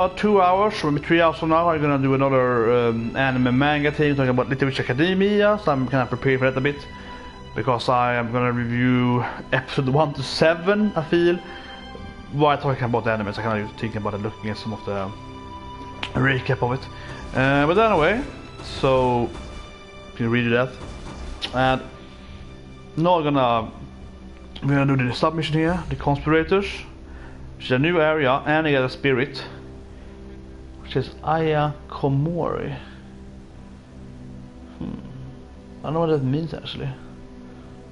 About 2 hours, or maybe 3 hours from now, I'm gonna do another anime manga thing talking about Little Witch Academia, so I'm kind of prepared for that a bit. Because I am gonna review episode 1 to 7, I feel. While talking about the anime, so I kind of thinking about it, looking at some of the recap of it. But anyway, so you can read that. And now we're gonna do the submission here, the Conspirators, which is a new area, and I get a spirit, which is Aya Komori. I don't know what that means actually.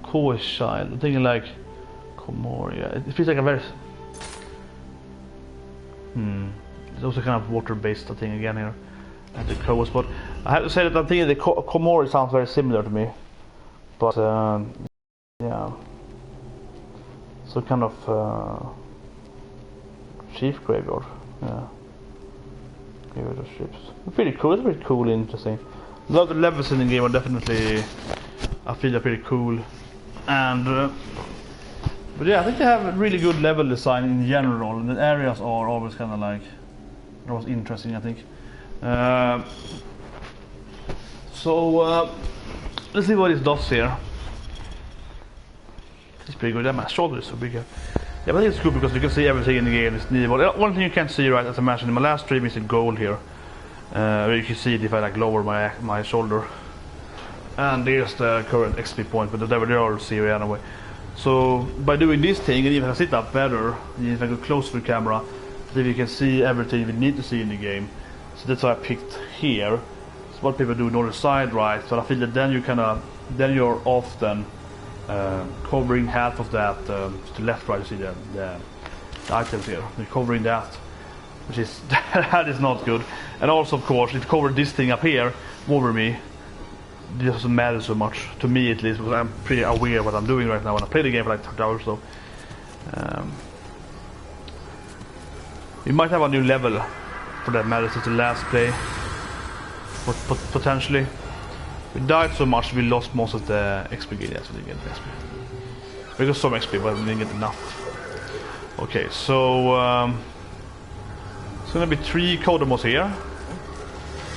Koi's child. I'm thinking like Komori. It feels like a very. It's also kind of water-based thing again here. And the Kois, but I have to say that I'm thinking the Komori sounds very similar to me. But yeah. So kind of chief graveyard. Yeah. Graveyard of ships. It's pretty cool. It's pretty cool and interesting. A lot of the levels in the game are definitely, I feel, are pretty cool. And but yeah, I think they have a really good level design in general, and the areas are always kind of like, it was interesting, I think. So let's see what it does here. It's pretty good. Yeah, my shoulder is so big here. Yeah, but I think it's good because you can see everything in the game. It's Nioh. One thing you can't see, right, as I mentioned in my last stream, is the gold here. You can see it if I like lower my shoulder. And there's the current XP point, but they all see it anyway. So by doing this thing, and even if I sit up better, if I go close to the camera, so you can see everything you need to see in the game. So that's why I picked here. So what people do on the other side, right? So I feel that then you're often covering half of that to the left, right. You see the items here. You're covering that, which is that is not good. And also, of course, if you cover this thing up here over me, it doesn't matter so much, to me at least, because I'm pretty aware of what I'm doing right now when I play the game for like 30 hours or so. We might have a new level for that matter since the last play, potentially. We died so much we lost most of the XP gain. Yes, we didn't get XP. We got some XP, but we didn't get enough. Okay, so it's gonna be 3 Kodamos here.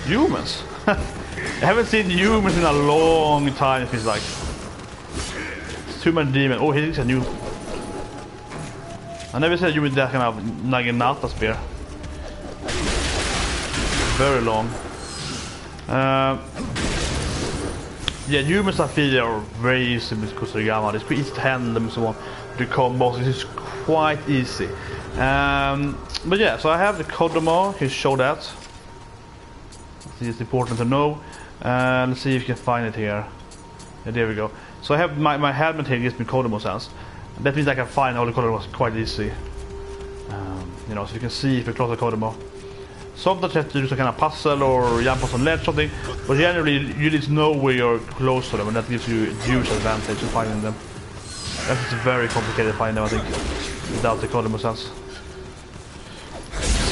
Humans. I haven't seen humans in a long time. It feels like it's too many demons. Oh, he's a new. I never said human that kind of Naginata spear. Very long. Yeah, humans I feel are very easy with Kusarigama. It's pretty easy to handle them and so on. The combos is quite easy. But yeah, so I have the Kodomo. Can you show that? I think it's important to know. Let's see if you can find it here. Yeah, there we go. So I have my helmet here gives me Kodomo sense. That means I can find all the Kodomos quite easy. You know, so you can see if you close the Kodomo. Sometimes you have to do some kind of puzzle or jump on some ledge or something, but generally you need to know where you're close to them, and that gives you a huge advantage in finding them. That's very complicated to find them, I think, without the Kodomo sense.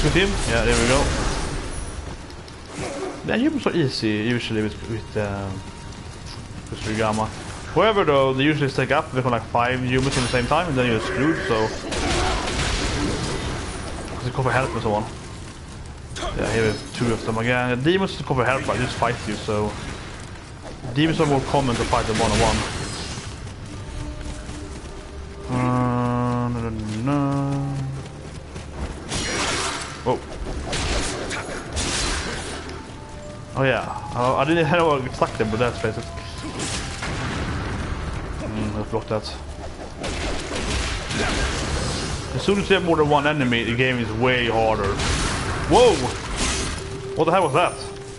With him? Yeah, there we go. Yeah, humans are easy usually with Kusarigama. However, though, they usually stack up with like 5 humans at the same time, and then you're screwed. So they cover health and so on. Yeah, here we have 2 of them again. The demons to cover health, right? Just fight you. So demons are more common to fight than one-on-one. Whoa. Oh yeah, I didn't know I stuck them, but that's basic. Let's block that. As soon as you have more than one enemy, the game is way harder. Whoa! What the hell was that?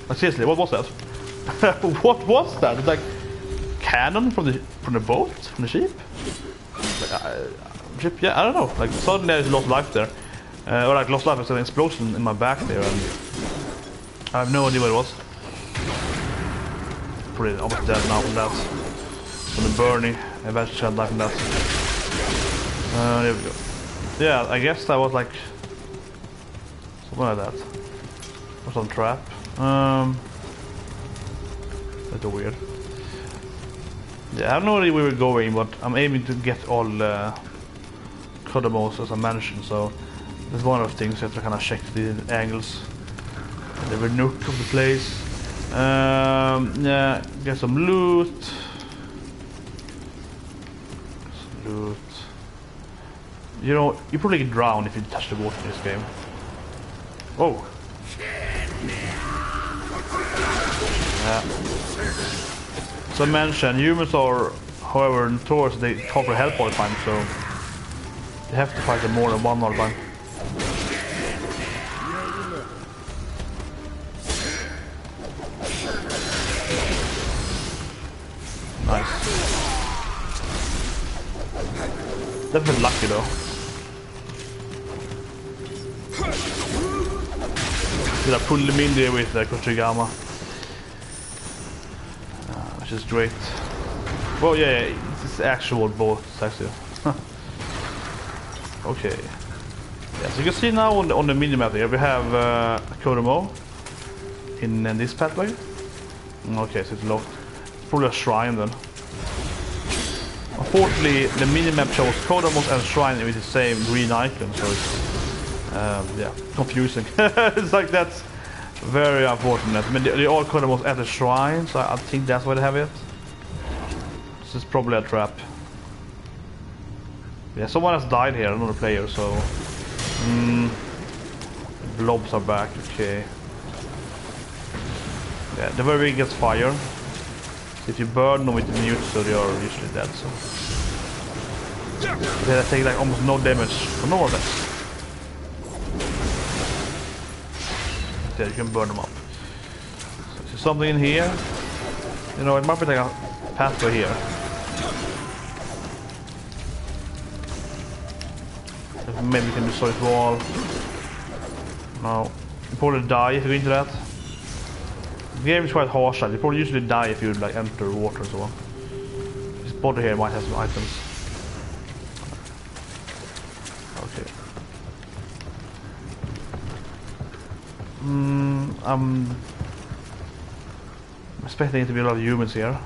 Like, seriously, what was that? What was that? It's like cannon from the boat, from the ship. Ship? Yeah, I don't know. Like suddenly there's lost life there, or like lost life as an explosion in my back there, and I have no idea what it was. Pretty almost dead now from that. From the burning, eventually had life from that. There we go. Yeah, I guess that was like something like that. Or some trap. That's weird. Yeah, I have no idea where we're going, but I'm aiming to get all Kodomos as I mentioned, so That's one of the things you have to kind of check the angles. The nook of the place. Yeah, get some loot. Some loot. You know, you probably get drowned if you touch the water in this game. Oh. Yeah. So I mentioned, humans are, however, notorious, they call for help all the time, so you have to fight them more than one all the time. Nice. Definitely lucky though. Did I pull them in there with the Kochigama? Which is great. Well, yeah, it's actual boats actually. Okay. Yeah, so you can see now on the minimap here we have Kodomo in this pathway. Okay, so it's locked. It's probably a shrine then. Unfortunately, the minimap shows Kodomos and shrine with the same green icon, so it's yeah, confusing. It's like that's very unfortunate. I mean, they all Kodomos at the shrine, so I think that's why they have it. This is probably a trap. Yeah, someone has died here, another player, so... blobs are back, okay. Yeah, the very big gets fire. If you burn them with the mute, so they are usually dead, so... They take like almost no damage, or no more damage. Yeah, you can burn them up. So there's something in here. You know, it might be like a pathway here. Maybe you can destroy this wall. No. You probably die if you go into that. The game is quite harsh. You probably usually die if you like enter water and so on. This body here might have some items. Okay. I'm expecting it to be a lot of humans here.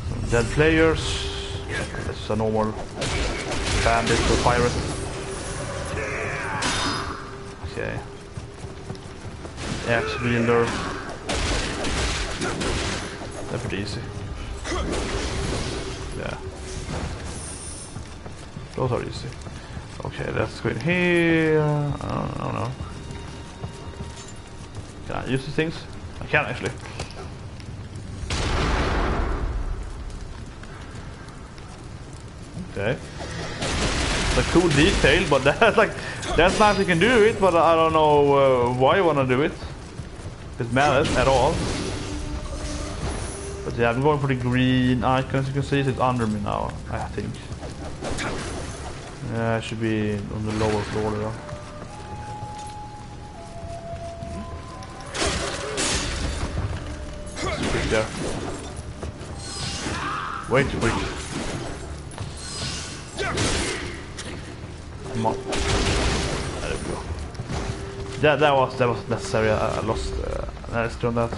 Some dead players. This is a normal bandit or pirate. Okay. Axe wielder. They're pretty easy. Yeah. Those are easy. Okay, let's go in here. I don't know. Can I use these things? I can actually. Okay. It's a cool detail, but that's like that's nice you can do it, but I don't know why you wanna do it. If it matters at all. But yeah, I'm going for the green icon. As you can see, it's under me now, I think. Yeah, it should be on the lower floor there. Quick there. Way too quick. Come on. There we go. That was necessary. I lost on that. So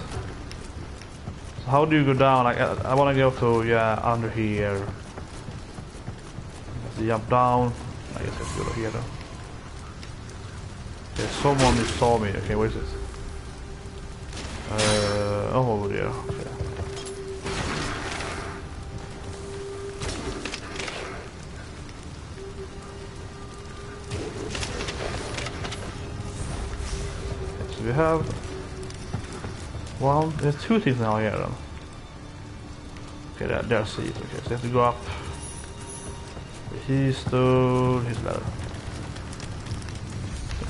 how do you go down? Like I want to go to under here. Let's jump down. I guess I have to go here though. There's someone who saw me. Okay, where is it? Oh, over there. Okay. We have one. There's two things now here then. Okay, there's seats. Okay, so you have to go up. He stood his ladder.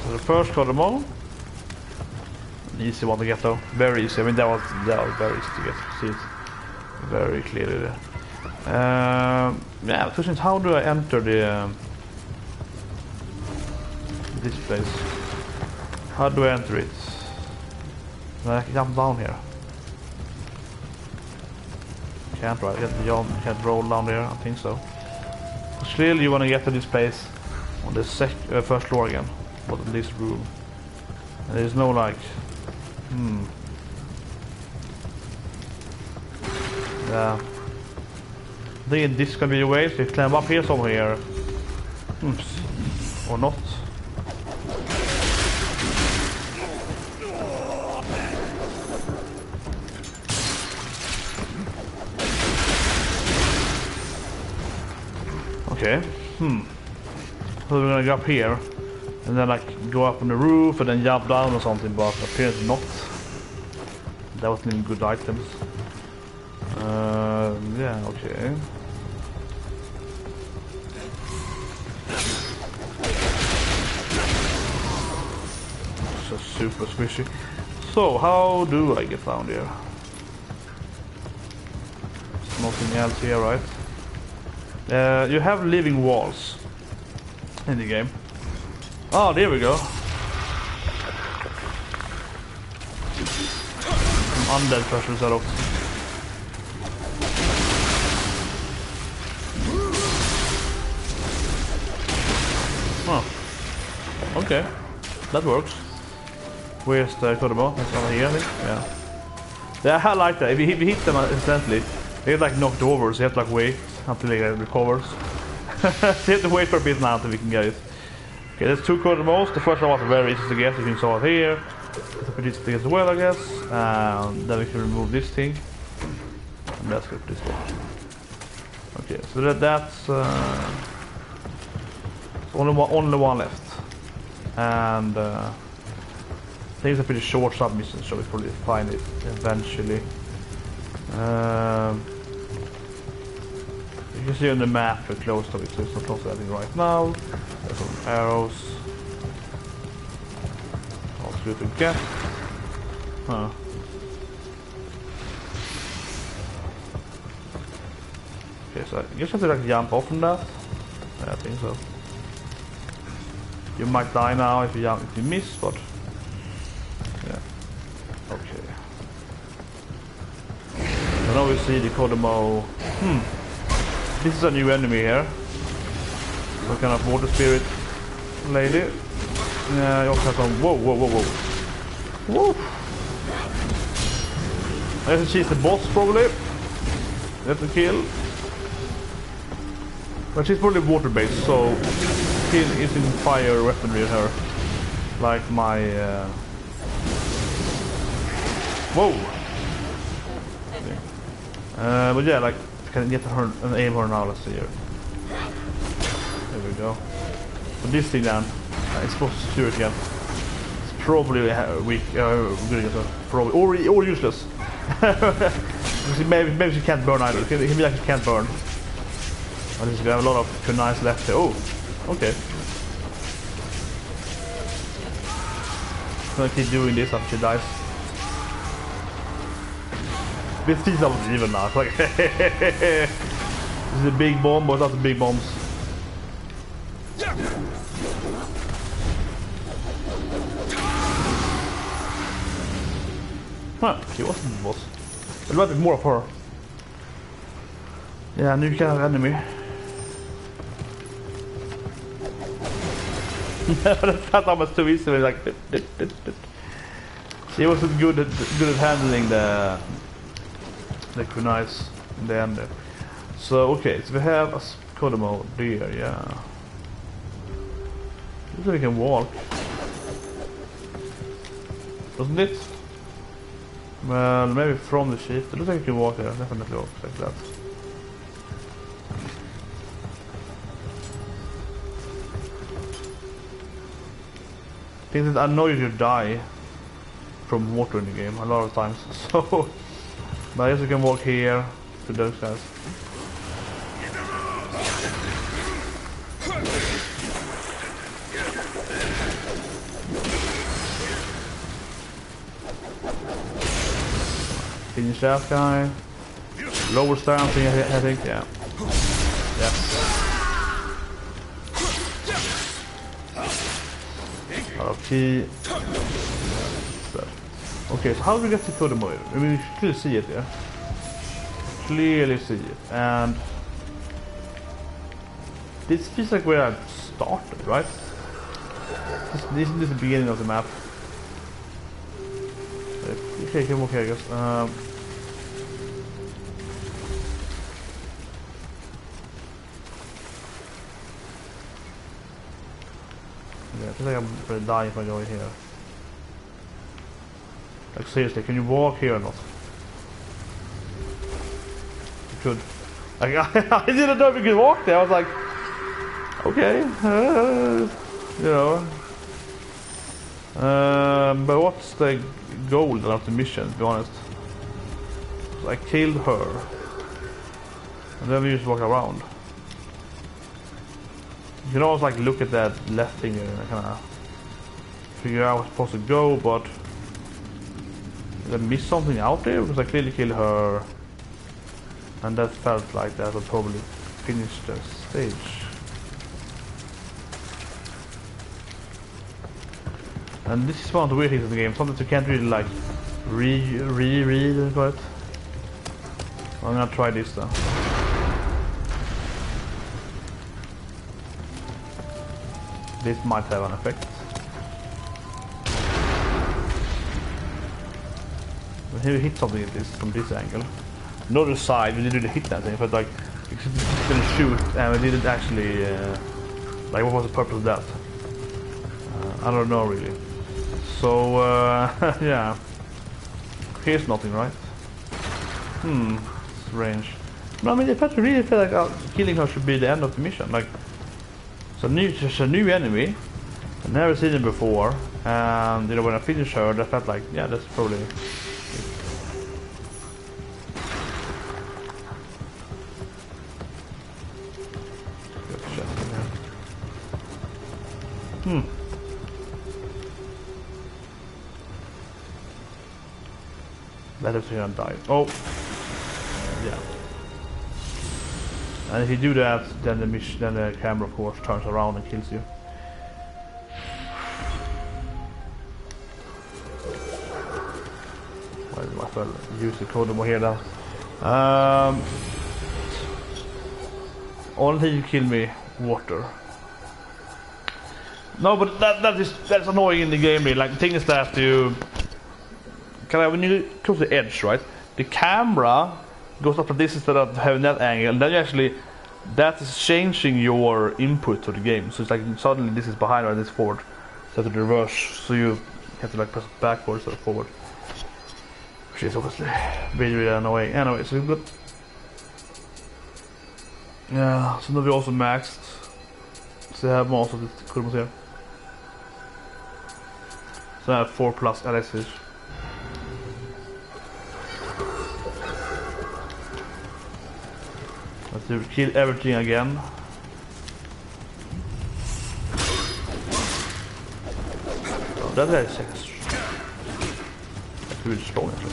So the first Kodomo. An easy one to get though. Very easy. I mean that was very easy to get. See it very clearly there. Yeah, the question is how do I enter the this place? How do I enter it? I can jump down here. Can't right? Can't roll down there. I think so. Clearly, you want to get to this place on the first floor again, but in this room. And there's no like. Yeah. I think this can be the way. So you climb up here somewhere. Oops. Or not. Okay. So we're gonna go up here. And then like go up on the roof and then jump down or something, but apparently not. That wasn't even good items. Yeah, okay. It's just super squishy. So, how do I get down there? There's nothing else here, right? You have living walls in the game. Oh, there we go. Some undead pressures out of. Oh. Okay. That works. Where's the Kodamo? That's over here, I think. Yeah. Yeah, I like that. If you hit them instantly, they get like knocked over, so you have to like wait until they recovers. So you have to wait for a bit now until we can get it. Okay, there's 2 Kodamos. The first one was very easy to get, as you saw it here. It's a pretty easy to get as well, I guess. Then we can remove this thing. And let's get this one. Okay, so that's only one left. And I think it's a pretty short submission, so we probably find it eventually. You can see on the map we're close to it, so it's not close to anything right now. There's some arrows. I'll shoot to get. Huh. Okay, so I guess you have to like jump off from that. Yeah, I think so. You might die now if you miss, but yeah. Okay. So now we see the Kodamo. This is a new enemy here. Some kind of water spirit lady. Yeah, you also have some. Whoa. Whoa. I guess she's the boss probably. You have to kill. But she's probably water based, so she is in fire weaponry in her. Like my whoa. Okay. But yeah, like can get her and aim her now, let's see here. There we go. But this thing then, it's supposed to shoot again. It's probably weak, good again, probably, or useless. maybe she can't burn either. It can be like she can't burn. At least we have a lot of kunais left here. Oh, okay. I'm gonna keep doing this until she dies. This thing's not even now. It's like this is a big bomb, but not the big bombs. Huh, she wasn't the boss. There might be more of her. Yeah, new kind of enemy. That's almost too easy. Like, she wasn't good at handling the kunais in the end there. So okay, so we have a Kodamo there, yeah. Looks like we can walk, doesn't it? Well, maybe from the ship. It looks like we can walk there. Definitely walk like that. I think that I know you die from water in the game a lot of times, so but I guess we can walk here to those guys. Finish that guy. Lower stance, I think, yeah. Yeah. Okay. Okay, so how do we get to Kodamo? I mean, you can clearly see it, yeah? Clearly see it. And this feels like where I started, right? This is the beginning of the map. Okay, you can walk here, I guess. Yeah, I feel like I'm gonna die if I go in here. Like seriously, can you walk here or not? You could. Like, I didn't know if you could walk there. I was like, Okay, you know. But what's the goal of the mission, to be honest? So I killed her. And then we just walk around. You can always like look at that left finger and kind of figure out what's supposed to go, but did I miss something out there? Because I clearly killed her. And that felt like that would probably finish the stage. And this is one of the weird things in the game, something you can't really like read, but I'm gonna try this then. This might have an effect. But here we hit something at this from this angle. On the other side, we didn't really hit anything, but like we didn't shoot, and we didn't actually like what was the purpose of that? I don't know really. So yeah, here's nothing, right? Strange. No, I mean, if I really feel like killing her should be the end of the mission. Like, it's a new enemy. I've never seen it before, and you know, when I finish her, I felt like, yeah, that's probably it. Let us here and die. Oh, yeah. And if you do that, then the camera, of course, turns around and kills you. Well, I might as well use the code more here now. Only thing you kill me, water. No, but that's annoying in the game. Really. Like the thing is that when you close the edge, right? The camera goes up to this instead of having that angle, and then that is changing your input to the game. So it's like suddenly this is behind or this forward, so to reverse. So you have to like press backwards or forward, which is obviously really annoying. Anyway, so we've got so now we also maxed. So I have most of the kurmos here. So I have 4 plus elixirs. Let's do kill everything again. Oh, that guy is that's really strong actually.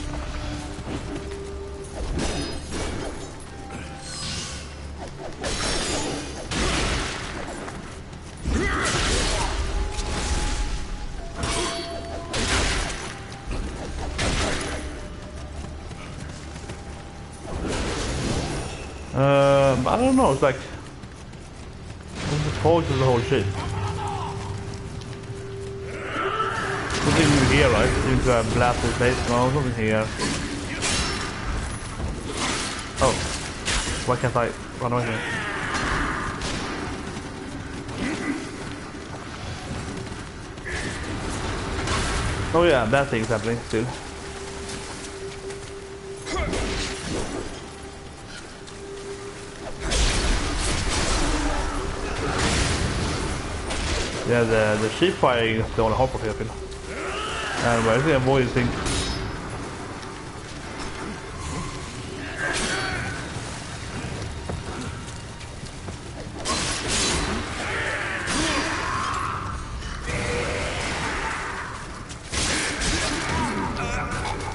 I don't know, it's like the point of the whole shit. Something new here, right? Seems to have blasted face. No, something here. Oh, why can't I run away here? Oh yeah, that thing's happening still. Yeah, the sheep firing is the only hard part here, I feel. And I think avoid this thing.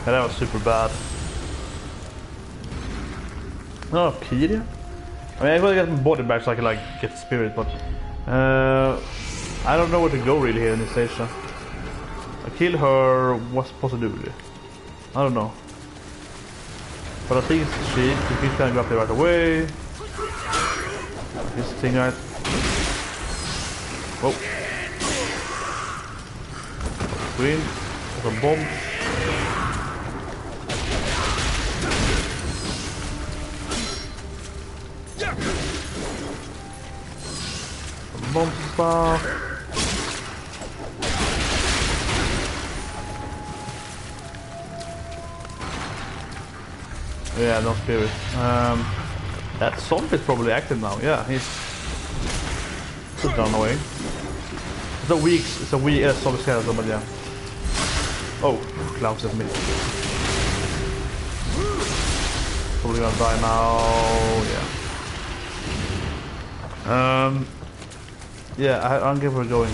Yeah, that was super bad. Oh, Kyria? I mean, I gotta get my body back so I can like get the spirit, but I don't know where to go really here in this stage. So. I kill her, what's supposed to do really? I don't know. But I think it's the sheep, so he's gonna go up there right away. This thing right. Whoa. Green. There's a bomb. Bomb stuff. Yeah, no spirit. That zombie is probably active now. Yeah, he's monsters down the way. It's a weak zombie skeleton, but yeah. Oh, clouds at me. Probably gonna die now, yeah. Yeah, I don't get where we're going.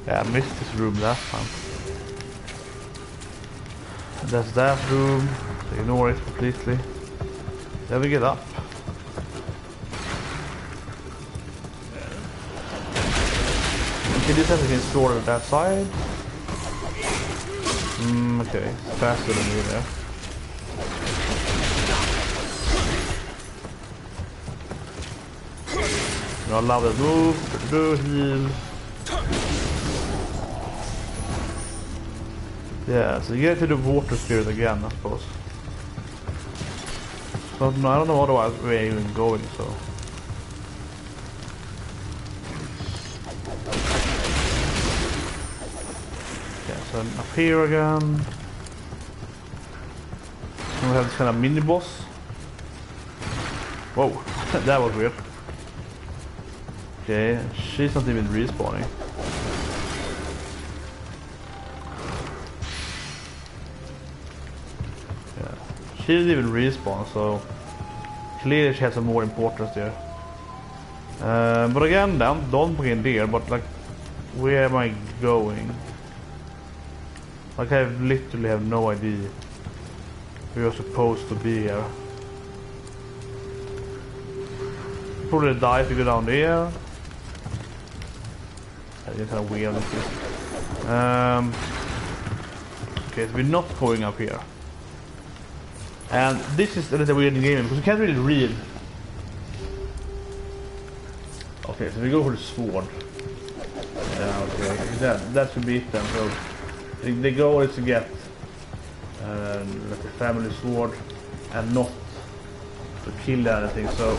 Yeah, I missed this room last time. And that's that room, so ignore it completely. Then we get up. Okay, this has been stored at that side. Okay, it's faster than you there. I love that move. Heal. Yeah, so you get to the water spirit again, I suppose. So no, I don't know otherwise where you're even going, so. Yeah, so up here again. And we have this kind of mini boss. Whoa, that was weird. Okay, she's not even respawning. She didn't even respawn, so clearly she has some more importance there. But again, don't begin there, but like, where am I going? Like, I literally have no idea we are supposed to be here. Probably die if you go down there. That's kind of weird. Okay, so we're not going up here. And this is a little weird in the game because you can't really read. Okay, so we go for the sword. Yeah, okay. That should be it then. So the goal is to get like a family sword and not to kill anything. So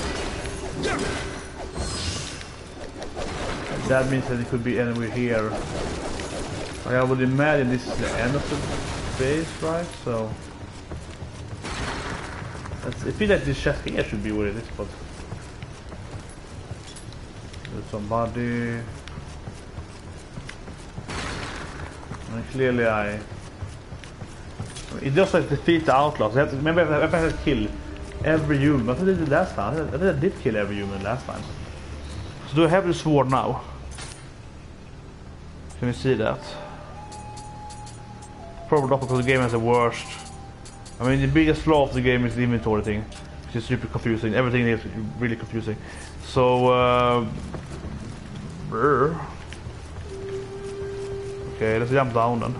that means that it could be anywhere here. Like, I would imagine this is the end of the base, right? So. I feel like this chest here should be where it is, but there's somebody. And clearly it just like defeat the outlaws. Remember, I have to kill every human. I think I did last time. I think I did kill every human last time. So do I have the sword now? Can you see that? Probably not, because the game has the worst. I mean, the biggest flaw of the game is the inventory thing, which is super confusing. Everything is really confusing. So, okay, let's jump down then.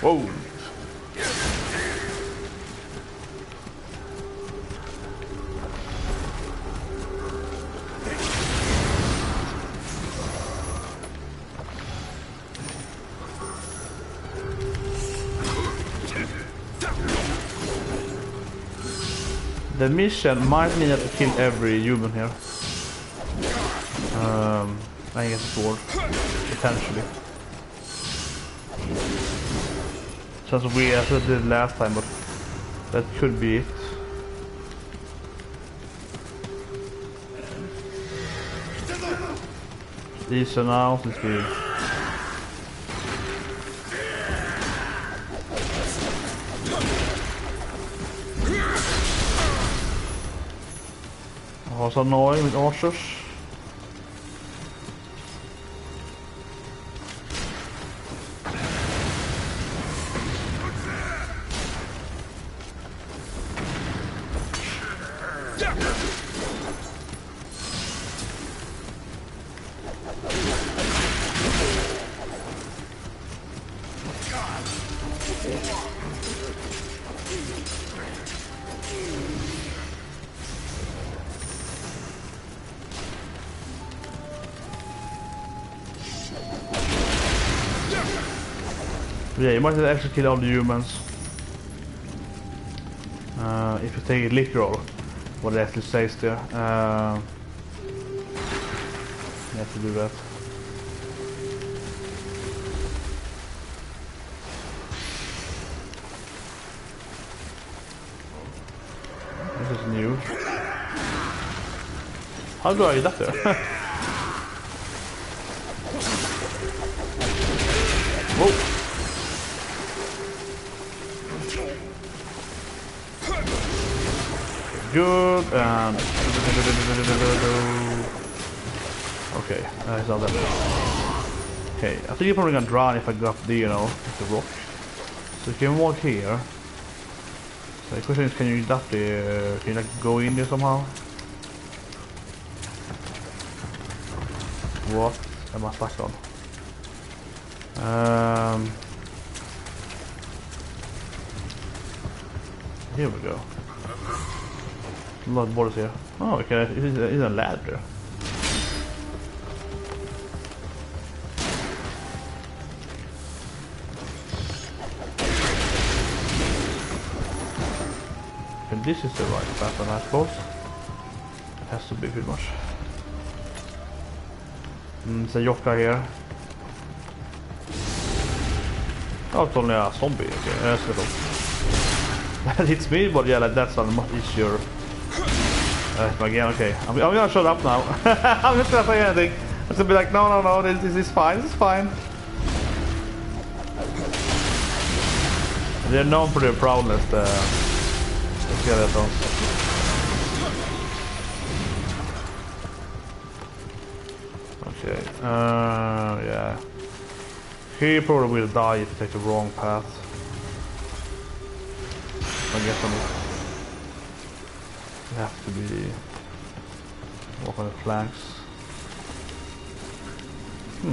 Whoa! The mission might mean that to kill every human here. I guess a sword, potentially. Sounds weird as I did last time, but that could be it. Easier now since we. Also annoying with archers. Yeah, you might actually kill all the humans. If you take it literal, what it actually says there. You have to do that. This is new. How do I get up there? Whoa! Good and okay, that's all that. Okay, I think you're probably gonna drown if I go up there, you know, with the rock. So you can walk here. So the question is, can you get up there? Can you like go in there somehow? What am I stuck on? Here we go. A lot of borders here. Oh, okay, it's a ladder. And this is the right pattern, I suppose. It has to be pretty much. It's a Yokka here. Oh, it's only a zombie. Okay, that's good. That hits me, but yeah, like that's a much easier. Again, okay. I'm gonna shut up now. I'm not gonna say anything. I'm gonna be like, no, this is fine. This is fine. They're known for their prowess, the skeletons. Okay. Yeah. He probably will die if you take the wrong path. I guess you have to be walk on the flanks. A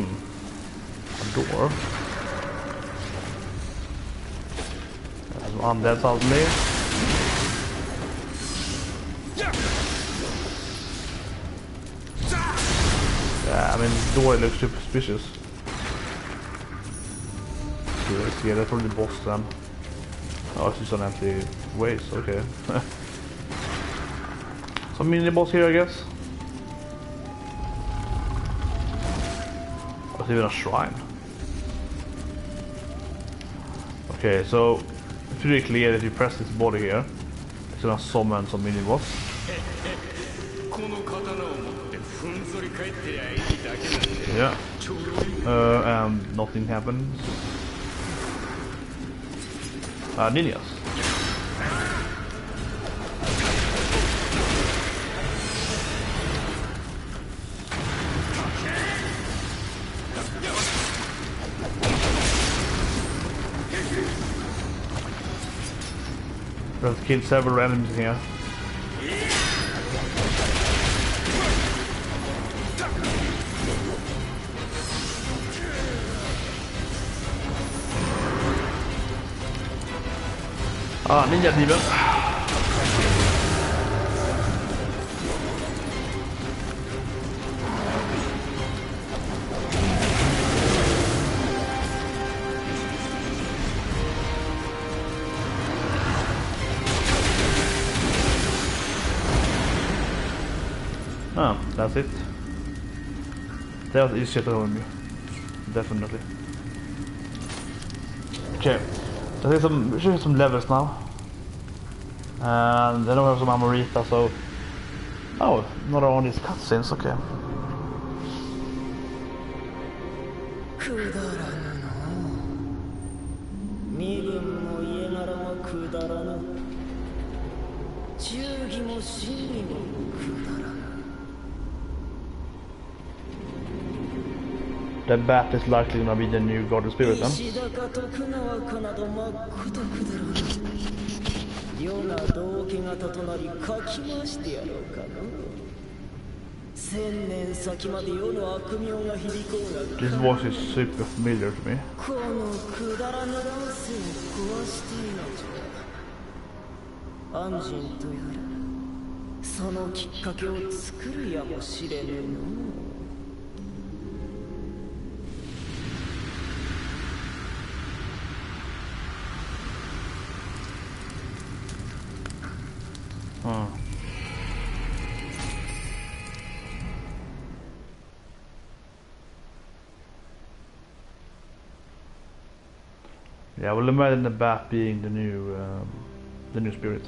door. There's some undeads out there. Yeah, I mean, the door looks super suspicious. Yeah, that's probably the boss then. Oh, it's just an empty waste, okay. Some mini boss here, I guess. Oh, it's even a shrine. Okay, so it's really clear that you press this body here, it's gonna summon some mini boss. Yeah. And nothing happens. Ninjas. Let's kill several enemies here. Ninja demon. That's it. That was easier to hold me. Definitely. Okay. Let's show some levels now. And then we have some Amorita, so... Oh, not on these cutscenes, okay. The bat is likely gonna be the new God of Spirit, then. This voice is super familiar to me. Yeah, well, imagine the bat being the new spirit.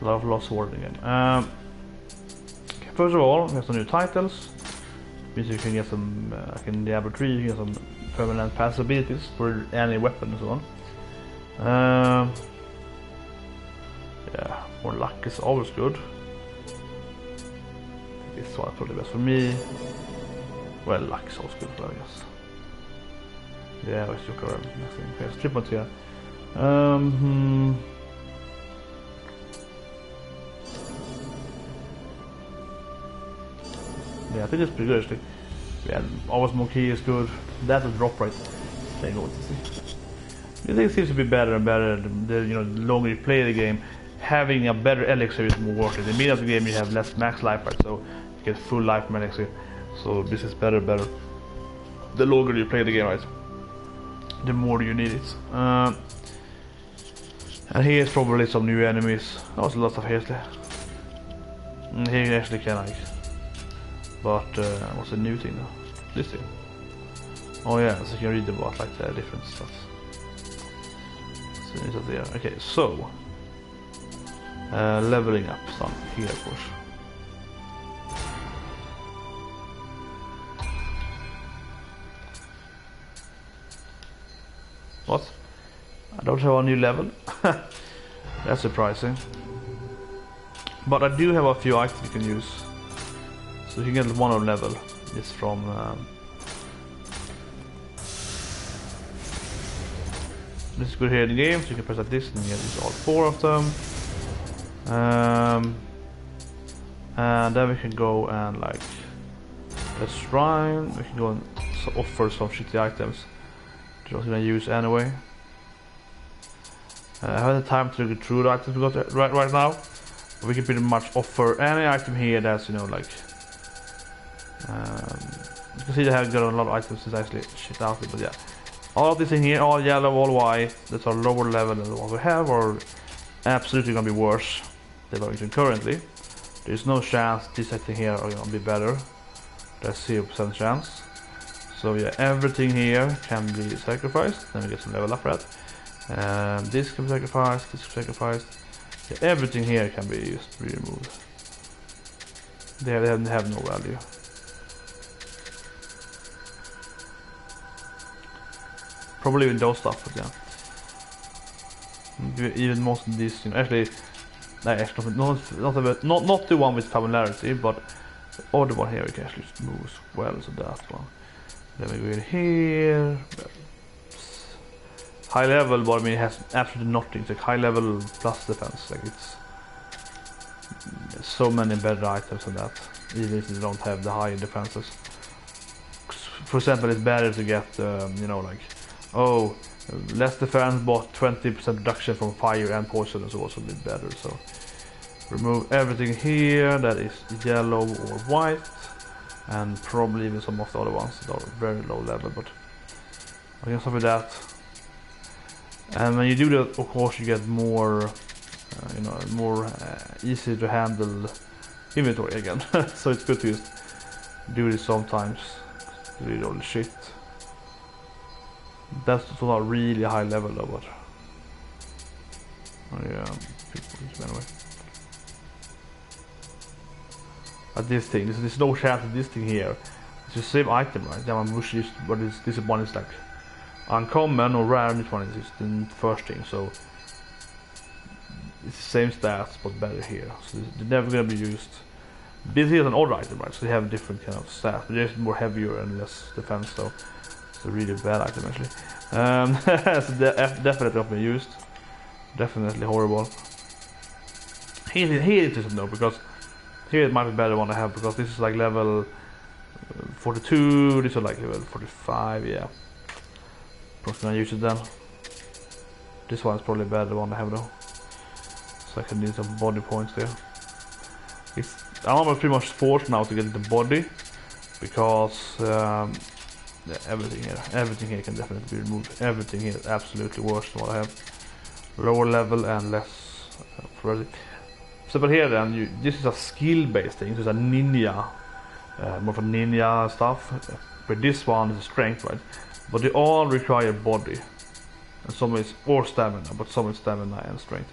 A lot of lost word again. Okay, first of all, we have some new titles. Means you can get some, like in Diablo 3, you can get some permanent passive abilities for any weapon and so on. Yeah, more luck is always good. This one is probably best for me. Well, luck is always good for I guess. Yeah, let's look around. Okay, 3 points here. Yeah, I think it's pretty good actually. Yeah, always more key is good. That's a drop rate. They know what to see. I think it seems to be better and better. The longer you play the game, having a better elixir is more worth it. In the middle of the game, you have less max life, right? So you get full life from elixir. So this is better. The longer you play the game, right? The more you need it. And here's probably some new enemies. There's lots of Hazley. Here actually can I. But what's the new thing though? This thing. Oh yeah, so you can read about like the different stuff. So it's up there. Okay, so leveling up some here of course. What? I don't have a new level. That's surprising. But I do have a few items you can use. So you can get one on level. It's from this is good here in the game, so you can press like this and you get all 4 of them. And then we can go and like the shrine. We can go and offer some shitty items which I was gonna use anyway. I haven't the time to go through the items we got right now. But we can pretty much offer any item here that's like you can see they have got a lot of items that's actually shit out there, but yeah. All of this in here, all yellow, all white, that's our lower level than what we have, or absolutely gonna be worse than what we're doing currently. There's no chance this item here are gonna be better. There's 0% chance. So yeah, everything here can be sacrificed, then we get some level up red. This can be sacrificed, this can be sacrificed. Yeah, everything here can be just removed. They have no value. Probably even those stuff, but yeah. Even most of these, actually, not the one with familiarity, but the other one here we can actually move as well, so that one. Then we go in here. High level, but I mean it has absolutely nothing. It's like high level plus defense. Like it's so many better items than that, even if you don't have the high defenses. For example, it's better to get like less defense but 20% reduction from fire and poison is also a bit better. So remove everything here that is yellow or white, and probably even some of the other ones that are very low level, but I can start with that. And when you do that, of course, you get more more easy to handle inventory again. So it's good to just do this sometimes. Read all the shit. That's not really high level though, but anyway. But this thing, there's no chance of this thing here. It's the same item, right? That one was used, but this one is like uncommon or rare. This one is just the first thing, so it's the same stats but better here. So they're never gonna be used. This here is an old item, right? So they have different kind of stats, but they're more heavier and less defense, so it's a really bad item actually. So definitely not been used. Definitely horrible. Here it isn't though, because here it might be better one to have, because this is like level 42, this is like level 45, yeah. Probably gonna use it then. This one's probably better one to have though. So I can need some body points there. I'm pretty much forced now to get the body because yeah, everything here can definitely be removed. Everything here is absolutely worse than what I have. Lower level and less for so but here then this is a skill based thing. This is a ninja, more for ninja stuff. But this one is strength, right? But they all require body, and some is or stamina, but some is stamina and strength.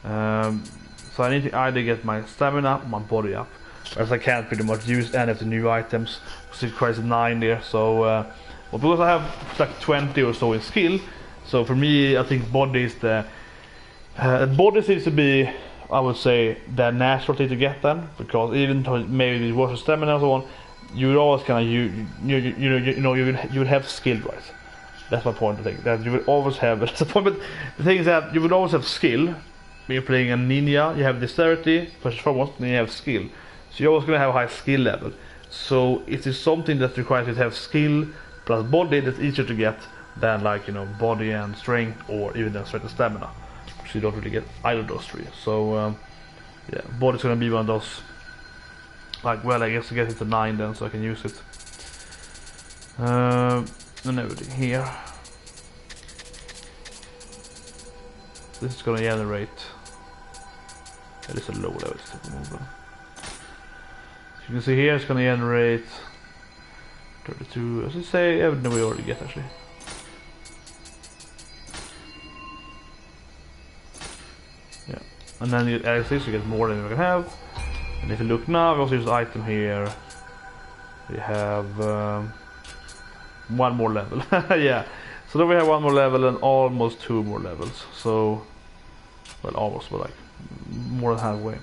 So I need to either get my stamina or my body up, as I can't pretty much use any of the new items. So it requires 9 there. So well, because I have like 20 or so in skill, so for me I think body is the body seems to be, I would say, the natural thing to get then, because even though maybe it was stamina and so on, you would always kind of you would have skill, right? That's my point. I think that you would always have. That's the point. But the thing is that you would always have skill. When you're playing a ninja, you have dexterity first and foremost, then you have skill. So you're always gonna have a high skill level. So it is something that requires you to have skill plus body that's easier to get than like body and strength, or even then strength and stamina. So you don't really get either of those three. So yeah, body's gonna be one of those. Like, well, I guess I get it to 9 then, so I can use it. And everything here. This is gonna generate. That is a low level. So you can see here it's gonna generate 32. As I say, everything we already get actually. Yeah, and then you add this, you get more than you can have. And if you look now, we also use the item here. We have one more level. Yeah, so then we have one more level and almost 2 more levels. So, well, almost, but like more than halfway.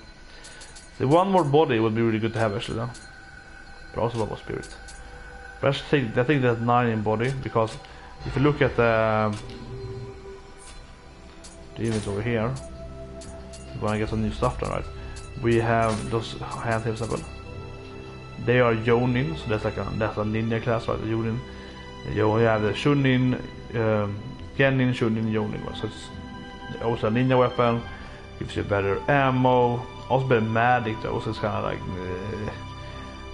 So one more body would be really good to have actually, though. But also one more spirit. But I think that's 9 in body, because if you look at the image over here, when I get some new stuff done, right? We have those hand tips as well. They are Jonin, so that's a ninja class, right? Jonin. You have the Shunin, Genin, Shunin, Jonin. So it's also a ninja weapon. Gives you better ammo. Also better magic though. So it's kind of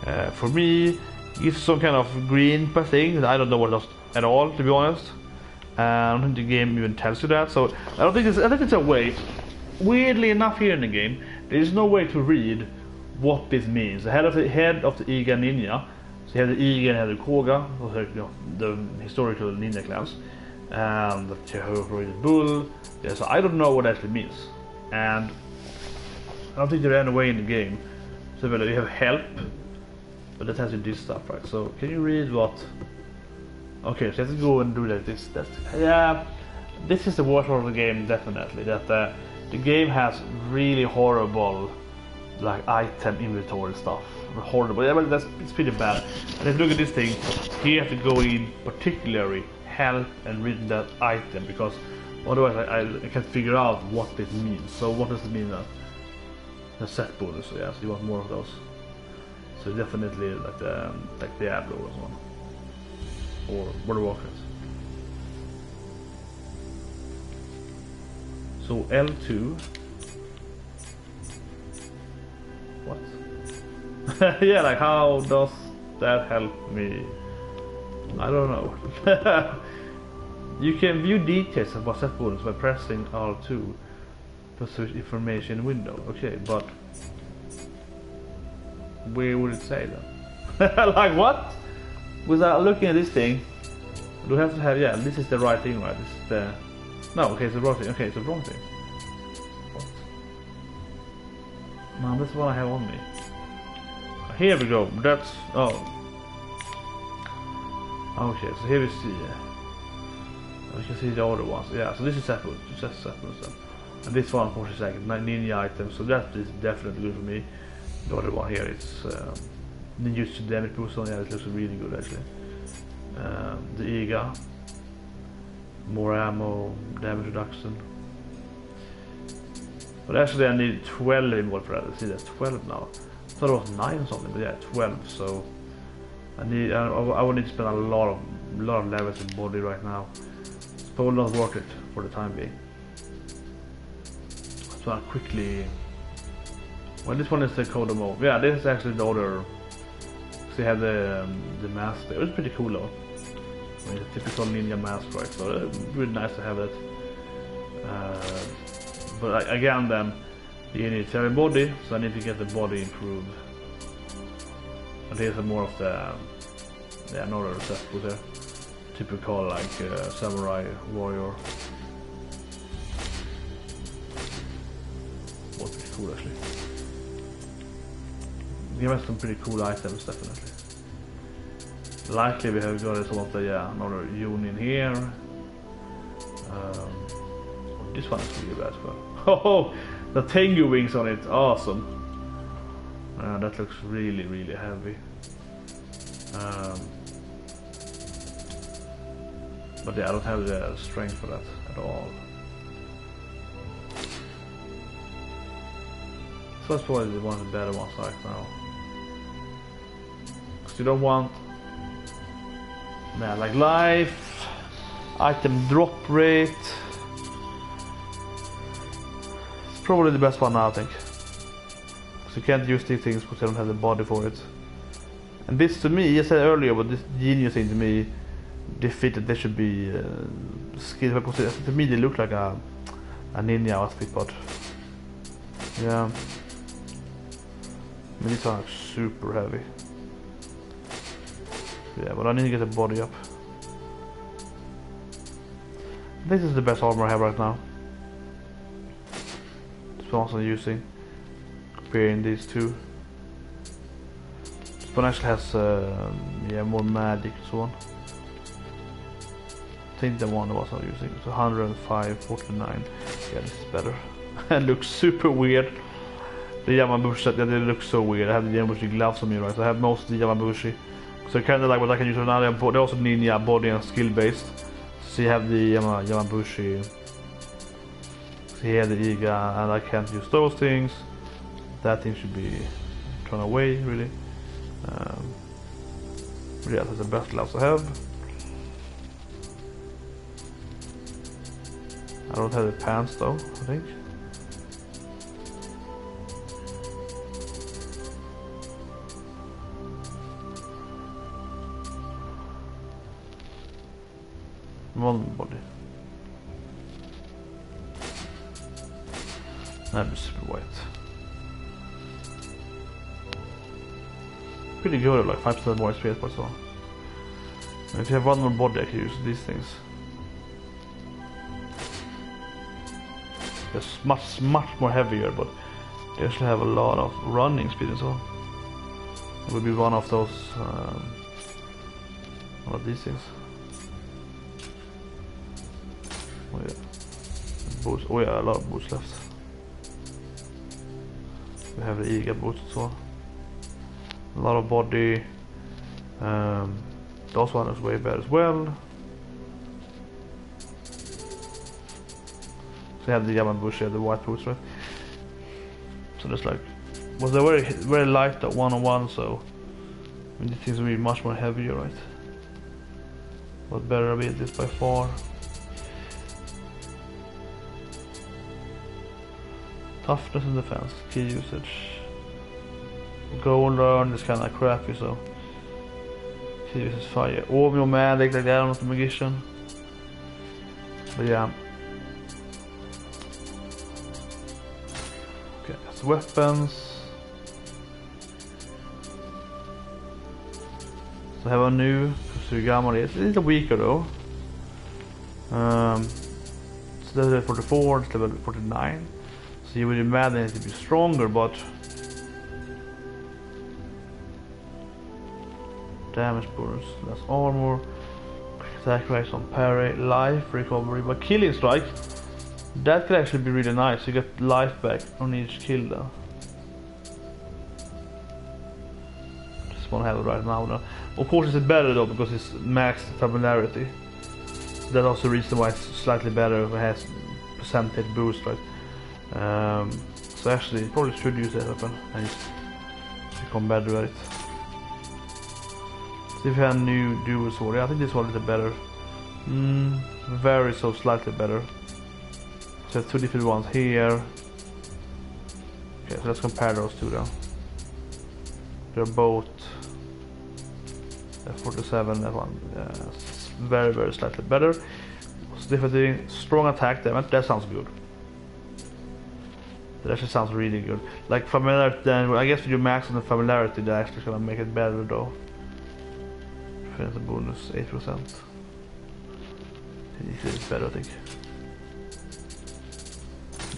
like for me, gives some kind of green per thing. I don't know what it does at all, to be honest. I don't think the game even tells you that. So I think it's a way. Weirdly enough, here in the game, there is no way to read what this means. The head of the Iga ninja, so you have the Iga and the Koga, the historical ninja clans, and the Jehovah's Bull. Yeah, so I don't know what that actually means, and I don't think there is any way in the game. So you have help, but that has you this stuff, right? So can you read what? Okay, so let's go and do that. Yeah, this is the worst part of the game, definitely. That. The game has really horrible, like, item inventory stuff. Horrible. Yeah, well, it's pretty bad. And if you look at this thing, here you have to go in particularly help and read that item, because otherwise I can't figure out what this means. So what does it mean then? The set bonus. So yeah, so you want more of those. So definitely like Diablo or so on, or World of Warcraft. So L2. What? Yeah, like how does that help me? I don't know. You can view details about set bonus by pressing R2 to search information window. Okay, but where would it say that? Like what? Without looking at this thing, do we have to have? Yeah, this is the right thing, right? This is the. No, okay, it's the wrong thing. Okay, it's the wrong thing. What? No, that's what I have on me. Here we go. That's okay, so here we see. You can see the other ones. Yeah, so this is separate. Just separate stuff. And this one, for a second, ninja items. So that is definitely good for me. The other one here, it's ninjutsu damage boost on. Yeah, it looks really good actually. The Iga. More ammo, damage reduction. But actually I need 12 involved for that. See, that's 12 now. I thought it was 9 or something, but yeah, 12. So I would need to spend a lot of levels in body right now. It's probably not worth it for the time being. So I'll quickly Well, this one is the Kodomo. Yeah, this is actually the other. So you have the mask there. It's pretty cool though. I mean, a typical ninja mask, right? So it's really nice to have it. But again, then you need to have a body, so I need to get the body improved. And here's more of the another set with there. Typical like samurai warrior. What's pretty cool actually. Give us some pretty cool items definitely. Likely we have got some of the another union here. This one is really bad as well. Oh, the Tengu wings on it, awesome. That looks really, really heavy. But yeah, I don't have the strength for that at all. So that's probably one of the better ones right now. Because you don't want like life, item drop rate. It's probably the best one now, I think. Because you can't use these things because you don't have the body for it. And this to me, I said earlier, but this genius thing to me defeated. They should be skills because to me they look like a ninja outfit, but yeah, I mean, these are super heavy. Yeah, but I need to get the body up. This is the best armor I have right now. This one I'm using, comparing these two. This one actually has more magic and so on. I think the one I was not using is 105.49. Yeah, this is better. It looks super weird. The Yamabushi, they look so weird. I have the Yamabushi gloves on me, right? So I have most of the Yamabushi. So kind of like what I can use now. They're also ninja body and skill based. So you have the Yamabushi. So here the Iga, and I can't use those things. That thing should be thrown away, really. But yeah, that's the best gloves I have. I don't have the pants though, I think. One body. That'd be super white. Pretty good, like 5% more space per so. And if you have one more body, I can use these things. It's much more heavier, but they actually have a lot of running speed as well. It would be one of those, one of these things. Oh yeah, boots. Oh yeah, a lot of boots left. We have the Iga boots as well. A lot of body. Those one is way better as well. So you have the Yamabushi, the white boots, right? So there's like, was they very light at 1-on-1, so I mean, these things will be much more heavier, right? But better abilities by far. Toughness and defense, key usage. Gold earn is kinda crappy, so key usage fire. Omeo magic like that, I'm not a magician. But yeah. Okay, that's weapons. So I have a new Sugama. It's a little weaker though. It's level 44, it's level 49. So you would imagine it to be stronger, but damage boost, less armor, attack rate on parry, life recovery, but killing strike, that could actually be really nice. You get life back on each kill though. Just want to have it right now though. Of course it's better though because it's max familiarity. That's also the reason why it's slightly better if it has percentage boost, right? So actually you probably should use that weapon and just become better at it. See if you have a new dual sword. Yeah, I think this one is a better. Very so slightly better. So two different ones here. Okay, so let's compare those two then. They're both 47, that one very, very slightly better. Definitely strong attack damage, that sounds good. That actually sounds really good. Like familiarity, then I guess with your max on the familiarity, that actually gonna make it better though. Defense bonus 8%. It's better, I think.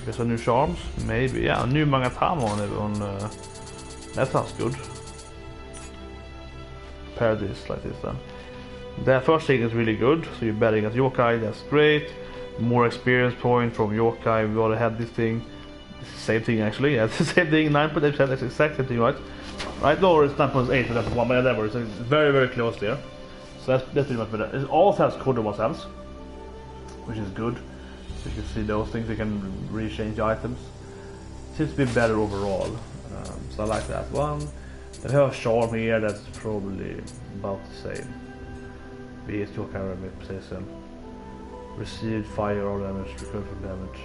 There's some new charms, maybe. Yeah, new Mangatama on that sounds good. Pair this like this then. The first thing is really good, so you're betting at yokai, that's great. More experience point from yokai, we already had this thing. It's the same thing actually, yeah, it's the same thing, 9.8%, that's the exact same thing, right? Right, lower it's 9.8, but that's one, but whatever, it's very, very close there. So that's pretty much better. It also has quarter one cells, which is good. So you can see those things, you can rechange items. Seems to be better overall, so I like that one. Then we have a charm here that's probably about the same. BS to carry precision. Received fire or damage, recover from damage.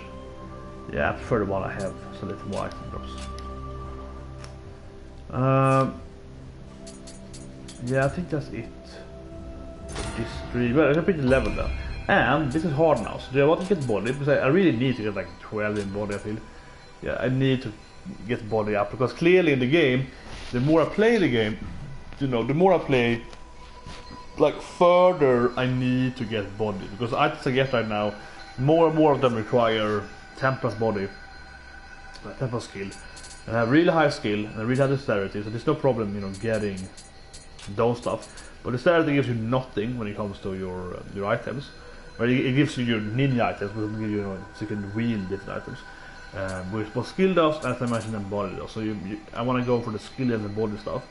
Yeah, I prefer the one I have, so a little more item drops. Yeah, I think that's it. This stream, well, I can pick the level now. And this is hard now, so do I want to get body? Because I really need to get like 12 in body, I feel. Yeah, I need to get body up, because clearly in the game, the more I play the game, you know, the more I play, like further I need to get body, because items I get right now, more and more of them require 10 plus body, 10 plus skill, and I have really high skill and I really high dexterity, so there's no problem, you know, getting those stuff. But dexterity gives you nothing when it comes to your items. But it gives you your ninja items, but it doesn't give you, so you can wield different items. Which what skill does, as I mentioned, and body does. So I want to go for the skill and the body stuff.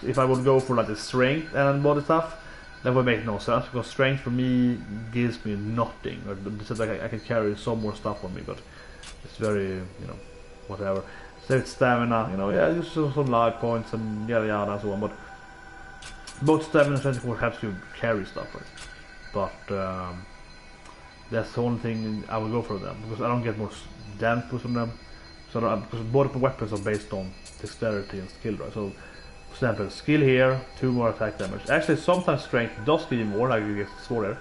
So if I would go for like the strength and body stuff, that would make no sense, because strength for me gives me nothing. Or it's like I can carry some more stuff on me, but it's very, you know, whatever. So it's stamina, you know, yeah, just some life points and yada yada and so on. But both stamina and strength helps you carry stuff, right? But that's the only thing I will go for them, because I don't get more damage boost from them. So because both weapons are based on dexterity and skill, right? So for example, skill here, 2 more attack damage. Actually, sometimes strength does give you more, like you get sword there.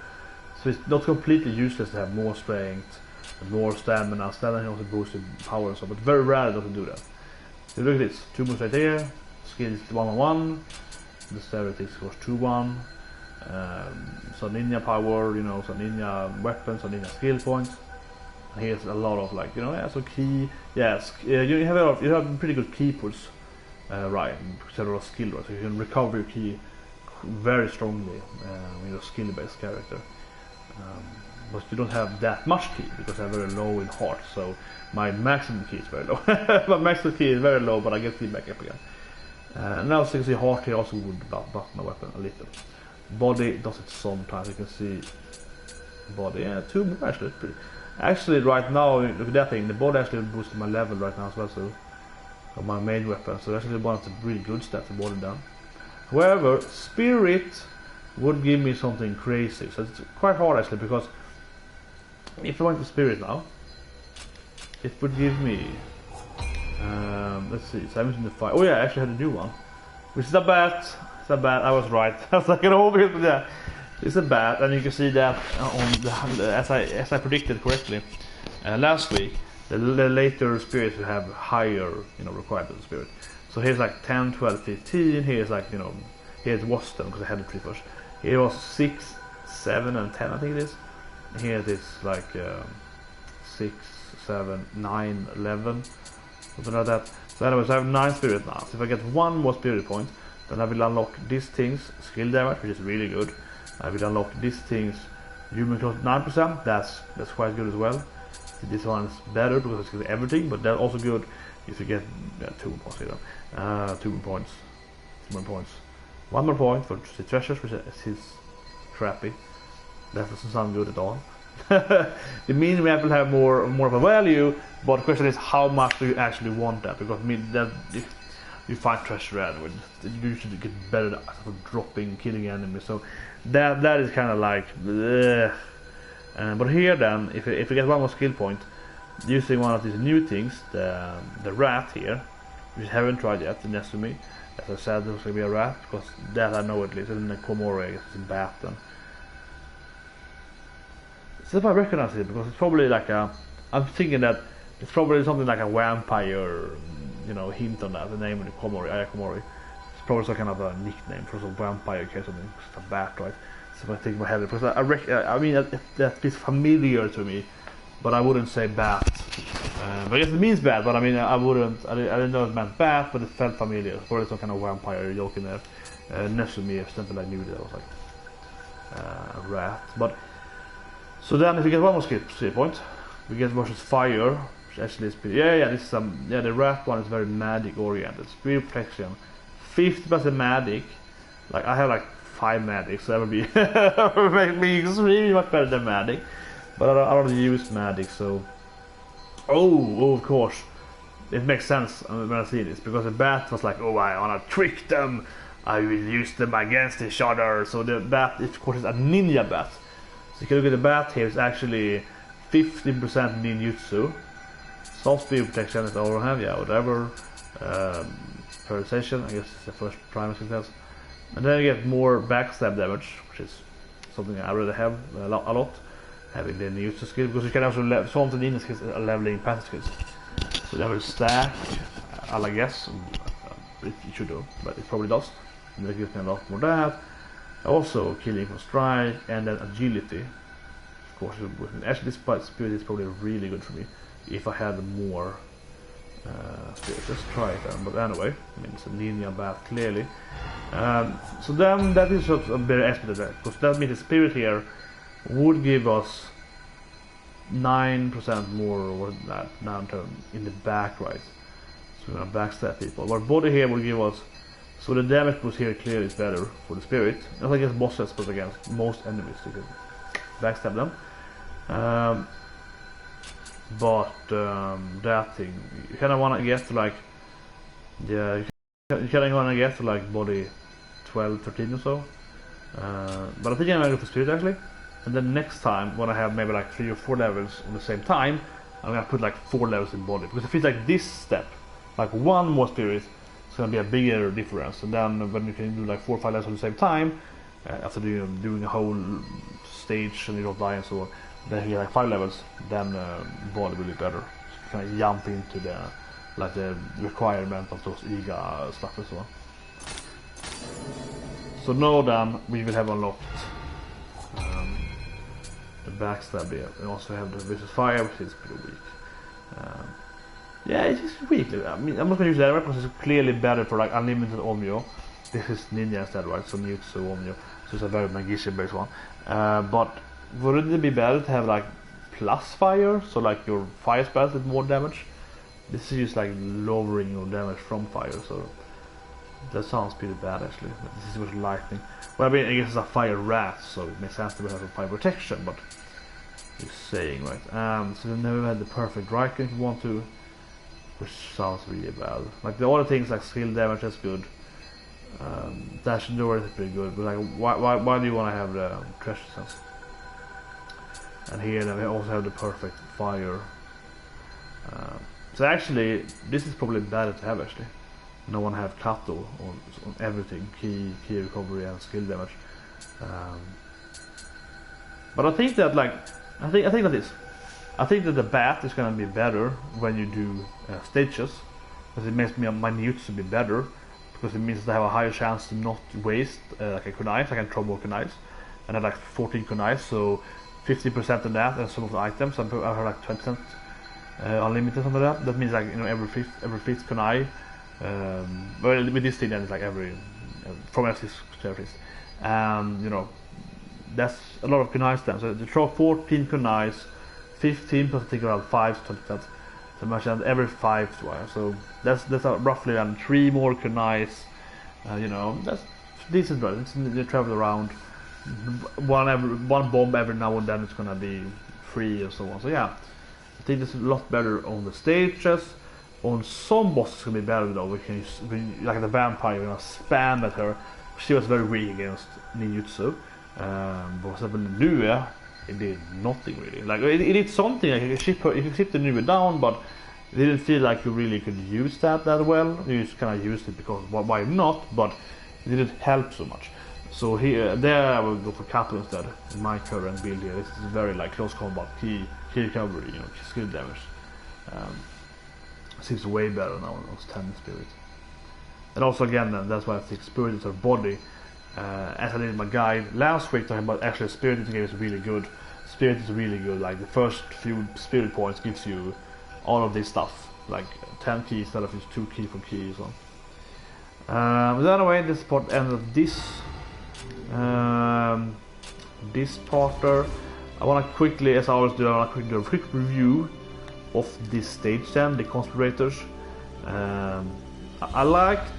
So it's not completely useless to have more strength and more stamina. Stamina can also boost your power and stuff, but very rarely does it do that. So look at this, 2 moves right here, skill is 1-on-1, dexterity scores 2-1. Some ninja power, you know, some ninja weapons, some ninja skill points. And here's a lot of, like, you know, yeah, so key, yes, you have pretty good key pulls, right, instead of skill, right, so you can recover your key very strongly with your skill based character. But you don't have that much key, because I'm very low in heart, so my maximum key is very low. My maximum key is very low, but I get key back up again. And now, so you can see heart here also would buff my weapon a little. Body does it sometimes, you can see body, yeah, 2 more actually. Actually, right now, look at that thing, the body actually boosted my level right now as well, so of my main weapon, so actually one of the really good stats the body down. However, spirit would give me something crazy, so it's quite hard actually, because if I went to spirit now, it would give me, let's see, 725, oh yeah, I actually had a new one, which is a bat. It's a bat, I was right. I was like, over it, but yeah, it's a bat, and you can see that on as I predicted correctly last week. The later spirits will have higher, you know, requirement of spirit. So here's like 10, 12, 15. Here's like, you know, here's was 10 because I had the 3 first. Here was 6, 7, and 10, I think it is. Here it is like 6, 7, 9, 11, something like that. So anyways, I have 9 spirit now. So if I get 1 more spirit point, then I will unlock these things, skill damage, which is really good. I will unlock these things, human close 9%, that's quite good as well. This one is better because it's everything, but that's also good if you get 2 more points here. 2 more points, 2 more points. 1 more point for the treasures, which is crappy. That doesn't sound good at all. It means we have to have more of a value, but the question is how much do you actually want that? Because I mean that if you find treasure anyway, you should get better at dropping, killing enemies. So that is kind of like, but here then, if you get 1 more skill point, using one of these new things, the rat here, which I haven't tried yet, the Nesumi. As I said, there's going to be a rat, because that I know at least, and then the Komori, I guess it's a bat then. So if I recognize it, because it's probably like a, I'm thinking that it's probably something like a vampire, you know, hint on that, the name of the Komori, Ayakomori. It's probably some kind of a nickname for some vampire or something, it's a bat, right? So if I think in my head, because I mean, that is familiar to me, but I wouldn't say bat. I guess it means bat, but I mean, I didn't know it meant bat, but it felt familiar. It's probably some kind of vampire joke in there. Nesumi, something I knew that was like a rat. But so then, if we get one more skill point, we get versus fire, which actually is pretty, this is the rat one is very magic oriented. Spirit protection, 50% magic. Like I have like 5 magic, so that would be make me extremely much better than magic. But I don't use magic, so of course it makes sense when I see this, because the bat was like, oh, I wanna trick them, I will use them against each other. So the bat, of course, is a ninja bat. So if you look at the bat here, it's actually 15% ninjutsu. Some speed protection that I don't have, whatever. Per session, I guess it's the first primary success. And then you get more backstab damage, which is something I already have a lot. Having the ninjutsu skill, because you can also some of the ninja skills are leveling passive skills. So that will stack, I guess. It should do, but it probably does. And that gives me a lot more that. Also killing from strike, and then agility. Of course, actually this spirit is probably really good for me if I had more spirit. Let's try it then. But anyway, I mean, it's a ninja bat clearly. So then that is a better aspect of that, because that means the spirit here would give us 9% more or that downturn in the back, right? So we're gonna backstab people. Our body here will give us, so the damage boost here clearly is better for the spirit. Not against bosses, but against most enemies, you can backstab them. That thing, you kinda wanna get to like, you kinda wanna get to like body 12, 13 or so. But I think I'm gonna go for spirit actually. And then next time, when I have maybe like 3 or 4 levels on the same time, I'm gonna put like 4 levels in body, because it feels like this step, like one more spirit, it's gonna be a bigger difference. And then when you can do like 4 or 5 levels at the same time, after doing a whole stage and you don't die and so on, then you get like 5 levels, then body will be better. So you kind of jump into the requirement of those EGA stuff and so on. So now then we will have unlocked the backstab here. We also have the vicious fire, which is pretty weak. It's just weak. I mean, I'm not gonna use that because it's clearly better for like unlimited Omyo. This is ninja instead, right? So Newtsu Omyo. So it's a very magician based one. But wouldn't it be better to have like plus fire? So like your fire spells with more damage? This is just like lowering your damage from fire, so that sounds pretty bad actually. But this is with lightning. Well, I mean, I guess it's a fire rat, so it makes sense to have a fire protection, but you're saying, right? So then we had the perfect Riken if you want to, which sounds really bad. Like the other things like skill damage, that's good. Dash door is pretty good, but like why do you want to have the treasure sense? And here then we also have the perfect fire. So actually, this is probably better to have actually. No one have Kato on everything, key recovery and skill damage. But I think that like I think that the bat is gonna be better when you do stages, because it makes my Newts be better, because it means that I have a higher chance to not waste like a kunais. I can throw more kunais, and I have like 14 kunais, so 50% of that and some of the items. I have like 20% unlimited something like that. That means like, you know, every fifth kunai. Well, with this thing then it's like every from S6 surface, you know, that's a lot of kunais then. So you throw 14 kunais, 15 plus I think around 5 to 20%. So much and every 5 twice. So that's roughly 3 more kunais. You know, that's decent, right? You travel around one bomb every now and then. It's gonna be free and so on. So yeah, I think it's a lot better on the stages. On some bosses it's gonna be better though. We can use, like the vampire, we're gonna spam at her. She was very weak against ninjutsu. For example, Nioh, it did nothing really. Like it did something. Like you could ship the Nioh down, but it didn't feel like you really could use that well. You just kind of used it because why not? But it didn't help so much. So here, there I will go for Kato instead. In my current build here, this is very like close combat, key recovery, you know, skill damage. Seems way better now on those 10 spirit. And also again, that's why I think spirit is our body. As I did in my guide last week, talking about actually spirit in the game is really good. Spirit is really good. Like the first few spirit points gives you all of this stuff, like 10 keys instead of just 2 keys for keys. So. But anyway, this part ended this. This part there. I want to quickly, as I always do, do a quick review of this stage then, the Conspirators. I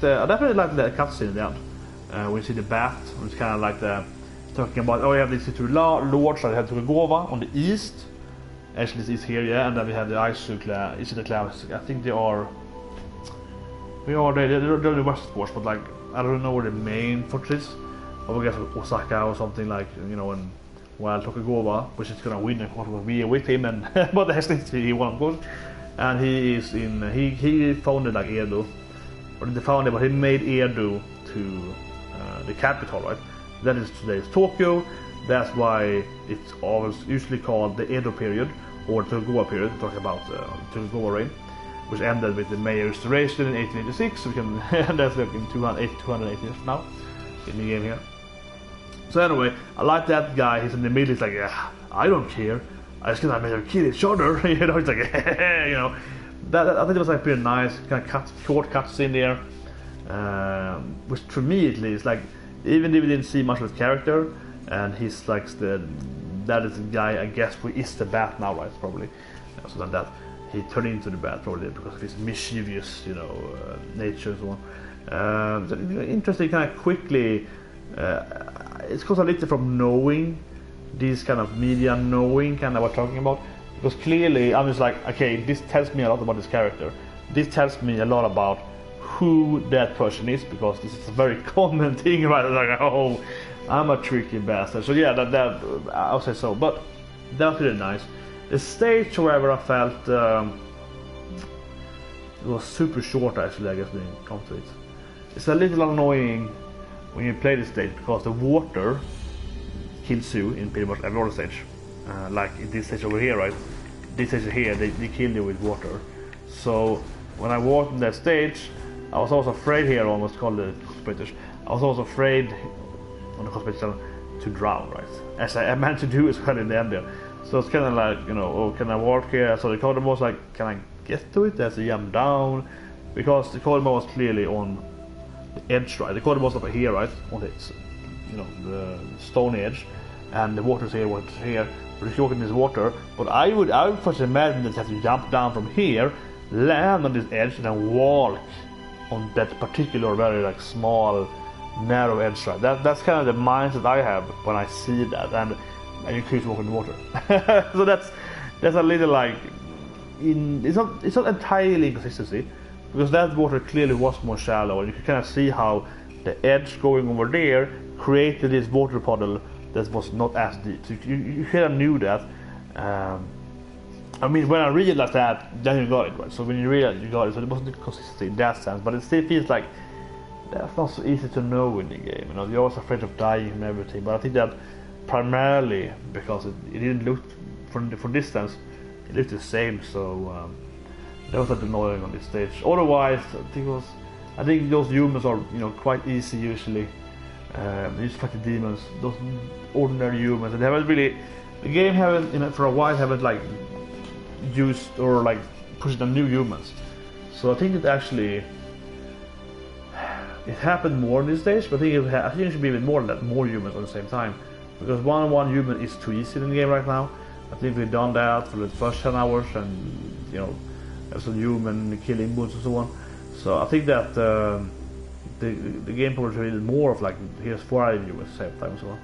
definitely like the cutscene at the end. We see the bat, it's kind of like talking about, oh, you have these two lords that have to Gova on the east. Actually, this is here, yeah, and then we have the Isidra clans. I think they're the west force, but like, I don't know where the main fortress is. I guess Osaka or something like, you know, and while Tokugawa, which is gonna win, of course, we are with him, and but he won, of course. And he is in, he founded like Edo, or didn't found it, but he made Edo to the capital, right? That is today's Tokyo. That's why it's always usually called the Edo period or Tokugawa period, talking about Tokugawa reign, which ended with the Meiji Restoration in 1886. So we can, that's like in 280 years now in the game here. So anyway, I like that guy. He's in the middle. He's like, yeah, I don't care. I just gonna make them kill each other. You know, he's like, you know, that I think it was like pretty nice, kind of short cuts in there, which to me at least, like, even if we didn't see much of his character, and he's like that is the guy I guess who is the bat now, right? Probably. So then that he turned into the bat probably because of his mischievous, you know, nature and so on. So, interesting, kind of quickly. It's because a little from knowing these kind of media, knowing kind of what we're talking about, because clearly I'm just like, okay, this tells me a lot about this character. This tells me a lot about who that person is, because this is a very common thing, right? Like, oh, I'm a tricky bastard. So yeah, that I'll say so. But that was really nice. The stage, however, I felt it was super short actually. I guess when it comes to it, it's a little annoying when you play this stage because the water kills you in pretty much every other stage. Like in this stage over here, right? This stage here, they kill you with water. So when I walked in that stage, I was also afraid here, almost called the Conspirators. I was also afraid on the Conspirators to drown, right? As I meant to do as well in the end there. So it's kind of like, you know, oh, can I walk here? So the Kodama was like, can I get to it? As I jump down, because the Kodama was clearly on the edge, right? The Kodama was over here, right? On its, you know, the stone edge, and the water's here, water's here. But if you walk in this water, but I would first imagine that you have to jump down from here, land on this edge, and then walk on that particular very like small, narrow edge, right? That's kind of the mindset I have when I see that, and you keep walking in the water. So that's a little like, it's not entirely inconsistency, because that water clearly was more shallow, and you can kind of see how the edge going over there created this water puddle that was not as deep. So you kind of knew that. I mean, when I realized that, then you got it, right? So when you realize you got it, so it wasn't consistency in that sense, but it still feels like that's not so easy to know in the game. You know, you're always afraid of dying and everything, but I think that primarily because it didn't look from distance, it looked the same. So that was a bit annoying on this stage. Otherwise, I think those humans are, you know, quite easy usually. You just fight the demons, those ordinary humans, and they haven't really. The game haven't, you know, for a while haven't like used or like pushed on new humans. So I think it actually it happened more in this stage, but I think it should be even more than that, more humans at the same time. Because one human is too easy in the game right now. I think we've done that for the first 10 hours, and you know, there's a human killing boots and so on. So I think that the game probably created more of like, here's 4 humans at the same time and so on.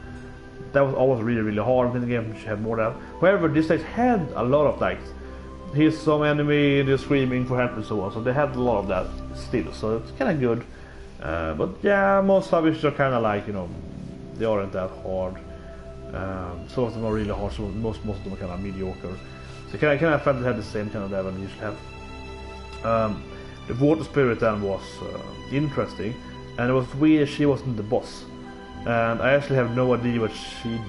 That was always really hard in the game. You should have more of that. However, this stage had a lot of like, here's some enemy, they're screaming for help and so on. So they had a lot of that still. So it's kind of good. But yeah, most of it are kind of like, you know, they aren't that hard. Some of them are really hard, so most of them are kind of mediocre. So kind of felt it had the same kind of level I usually have. The water spirit then was interesting, and it was weird she wasn't the boss. And I actually have no idea what she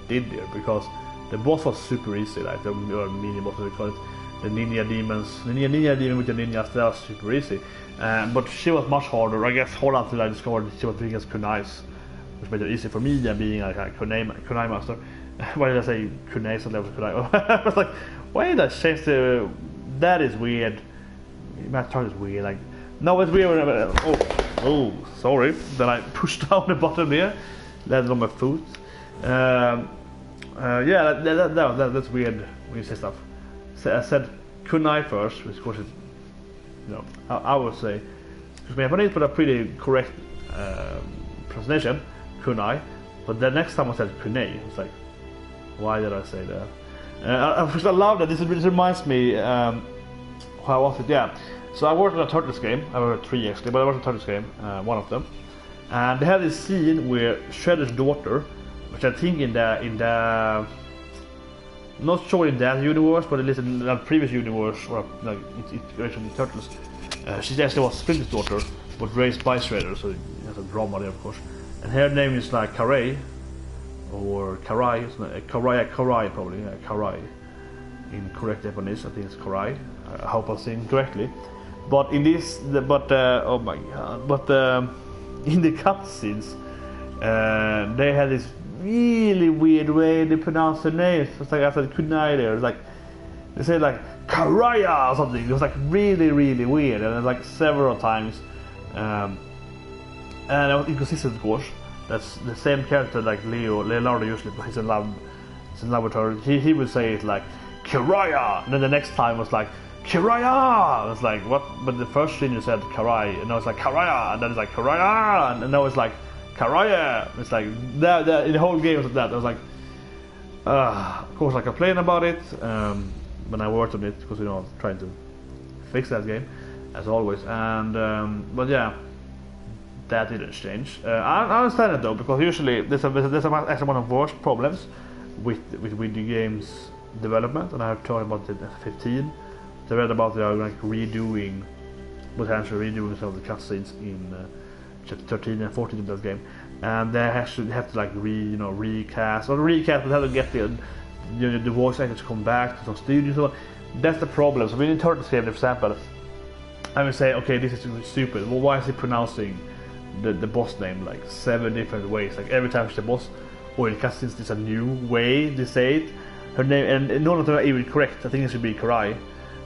did there, because the boss was super easy, like the mini boss, we call it, the ninja demons, ninja demon with the ninjas, that was super easy. But she was much harder, I guess, harder until I discovered she was doing as kunais, which made it easy for me than being like a kunai master. Why did I say kunai so that was kunai? I was like, why did I change the... That is weird. My chart is weird, like... No, it's weird when oh, sorry. Then I pushed down the button there, landed on my foot. Yeah, that's weird when you say stuff. So I said kunai first, which of course is, you know, I would say, because my opponent put a pretty correct pronunciation, kunai, but the next time I said kunai, it's like, why did I say that? I love that. This reminds me, how was it? Yeah. So I worked on a Turtles game. I worked 3 actually, but I worked on a Turtles game, one of them. And they had this scene where Shredder's daughter, which I think in the not sure in that universe, but at least in the previous universe, or like iteration of the Turtles, she actually was Splinter's daughter, but raised by Shredder, so there's a drama there, of course. And her name is like Karai, or Karai, Karai probably, Karai. In correct Japanese, I think it's Karai. I hope I'm saying correctly. But in this, oh my god! But in the cutscenes, they had this really weird way they pronounce the names. It's like I said, kunai there. It's like they say like Karaya or something. It was like really weird, and like several times. And it was inconsistent, of course. That's the same character like Leonardo usually, but he's in love with her. He would say it like Kiraya, and then the next time was like Kiraya. It's like what? But the first thing you said Karai, and now it's like Karaya, and then it's like Karaya, and now it's like Karaya. It's like that. In the whole game was like that. I was like, of course I complained about it when I worked on it, because you know I'm trying to fix that game as always. And but yeah, that didn't change. I understand it though, because usually there's actually one of the worst problems with video games development, and I have talked about it at 15. I read about they are like potentially redoing some of the cutscenes in chapter 13 and 14 of that game, and they have to like recast, but have to get the voice actors to come back to some studios. So that's the problem. So when in Turtles game, for example, I would say, okay, this is stupid. Well, why is he pronouncing the boss name like 7 different ways? Like every time she's the boss, or in cutscenes, there's a new way they say it. Her name, and none of them are even correct. I think it should be Karai,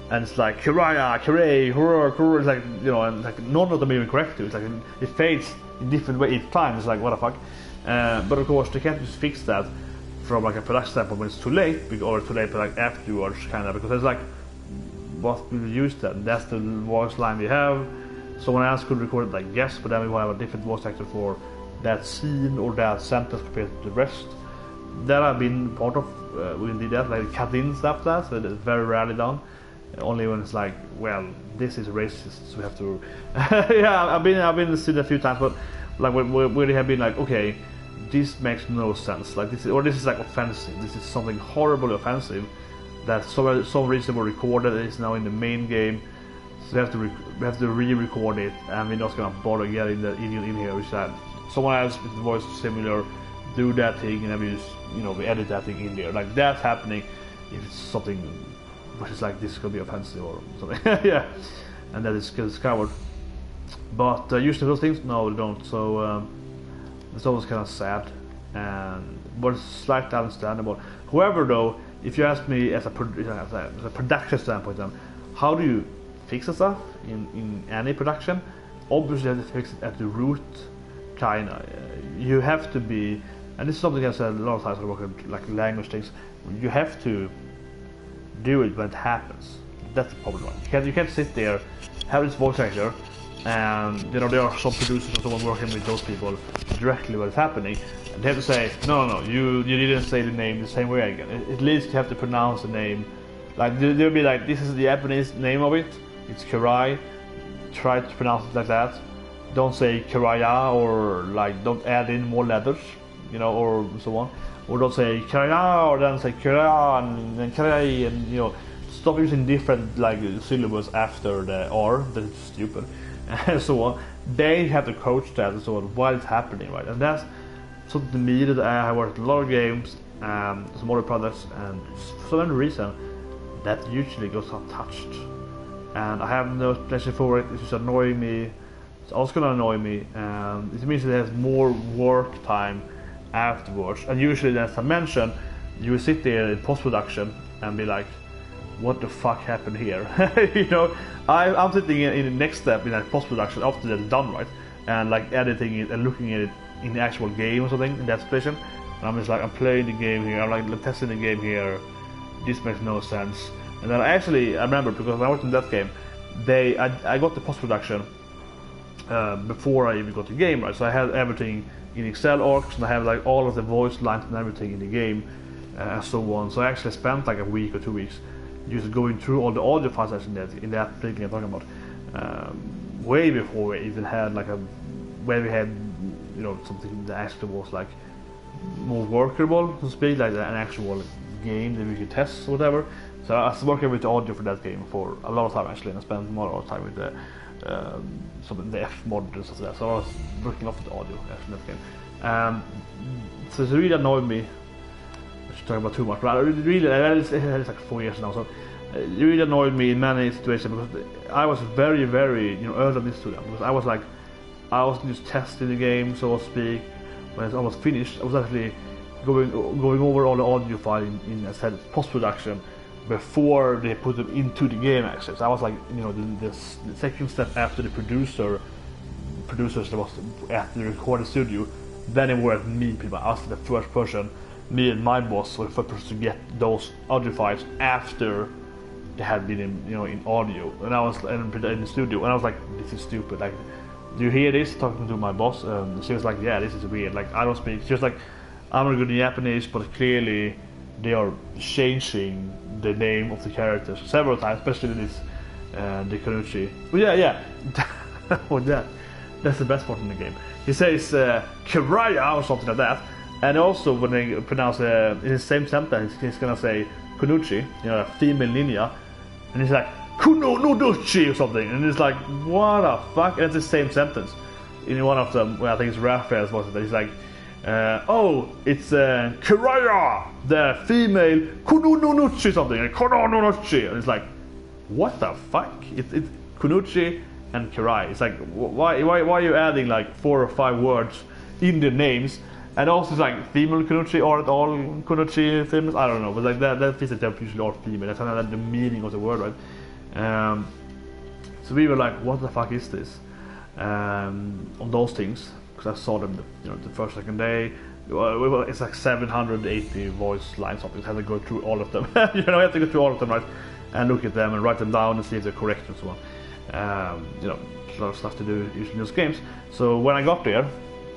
and it's like Kiraya, Kirai, Hurrah. It's like, you know, and like none of them are even correct too. It's like it fades in different way each time. It's like, what the fuck? But of course they can't just fix that from like a production standpoint when it's too late, or too late, but like afterwards, kind of, because it's like, what will we use that? That's the voice line we have. Someone else could record it, like yes, but then we will have a different voice actor for that scene or that sentence compared to the rest. That I've been part of. We did that, like cut in stuff that, so it's very rarely done. Only when it's like, well, this is racist, so we have to. Yeah, I've been seen a few times, but like where they have been like, okay, this makes no sense. Like this is like offensive. This is something horribly offensive that some reason we recorded is now in the main game. So we have to re-record it, and we're not gonna bother getting the in here. Which that someone else with the voice similar do that thing, and then we edit that thing in there. Like that's happening if it's something which is like this could be offensive or something. Yeah, and that is discovered. But usually those things, no, they don't. So it's always kind of sad, but it's slightly understandable. However, though, if you ask me as a production standpoint, then how do you fix the stuff in any production? Obviously, you have to fix it at the root. Kinda, you have to be, and this is something I've said a lot of times when I work with like language things. You have to do it when it happens. That's the problem. You can't sit there, have this voice actor, and you know there are some producers or someone working with those people directly when it's happening, and they have to say, no, you didn't say the name the same way again. At least you have to pronounce the name. Like they'll be like, this is the Japanese name of it. It's Kirai. Try to pronounce it like that. Don't say Kiraya, or like don't add in more letters. you know, or so on, or don't say Karaya, or then say Karaya and Karai, and you know, stop using different like syllables after the R. That's stupid, and so on. They have to coach that and so on while it's happening, right? And that's something to me that I have worked a lot of games, some other products, and for some reason that usually goes untouched. And I have no explanation for it. It's just annoying me. It's also gonna annoy me. It means it has more work time afterwards. And usually, as I mentioned, you will sit there in post-production and be like, "What the fuck happened here?" You know, I'm sitting in the next step in that post-production after that's done, right, and like editing it and looking at it in the actual game or something in that situation. And I'm just like, I'm playing the game here. I'm like testing the game here. This makes no sense. And then I remember, because when I worked in that game, I got the post-production before I even got the game, right? So I had everything in Excel arcs, and I have like all of the voice lines and everything in the game, and so on. So I actually spent like a week or 2 weeks just going through all the audio files in that particular I'm talking about, way before we even had like where we had, you know, something that actually was like more workable, so to speak, like an actual game that we could test or whatever. So I was working with the audio for that game for a lot of time actually, and I spent more of time with the F mod and stuff like that. So I was working off with the audio actually in that game. So it really annoyed me. I should talk about too much, but it's like 4 years now. So it really annoyed me in many situations, because I was very, very, you know, early on this to them, because I was just testing the game, so to speak. When it's almost finished, I was actually going over all the audio file in as I said, post-production before they put them into the game actually. So I was like, you know, the second step after the producers that was at the recording studio. Then it were me, people. I was the first person, me and my boss were the first person to get those audio files after they had been in, you know, in audio. And I was in the studio, and I was like, this is stupid. Like, do you hear this? Talking to my boss, she was like, yeah, this is weird. Like, I don't speak. She was like, I'm not good in Japanese, but clearly they are changing the name of the characters several times, especially this the Konuchi. Well, yeah. Well, that's the best part in the game. He says Kiraya or something like that, and also when they pronounce in the same sentence, he's gonna say Konuchi, you know, a female ninja, and he's like Kuno no Duchi or something, and it's like, what the fuck? And it's the same sentence. In one of them, well, I think it's Raphael's voice, he's like, oh, it's Kiraya, the female Kununuchi something, and Kununuchi, and it's like, what the fuck? It's Kunuchi and Kirai. It's like, why are you adding like 4 or 5 words in the names? And also it's like female Kunuchi, aren't all Kunuchi females? I don't know, but like that fits that usually all female. That's kind of the meaning of the word, right? So we were like, what the fuck is this? On those things, because I saw them, the first second day. It's like 780 voice lines. Something. I had to go through all of them. I have to go through all of them, right, and look at them and write them down and see if they're correct and so on. A lot of stuff to do usually in those games. So when I got there,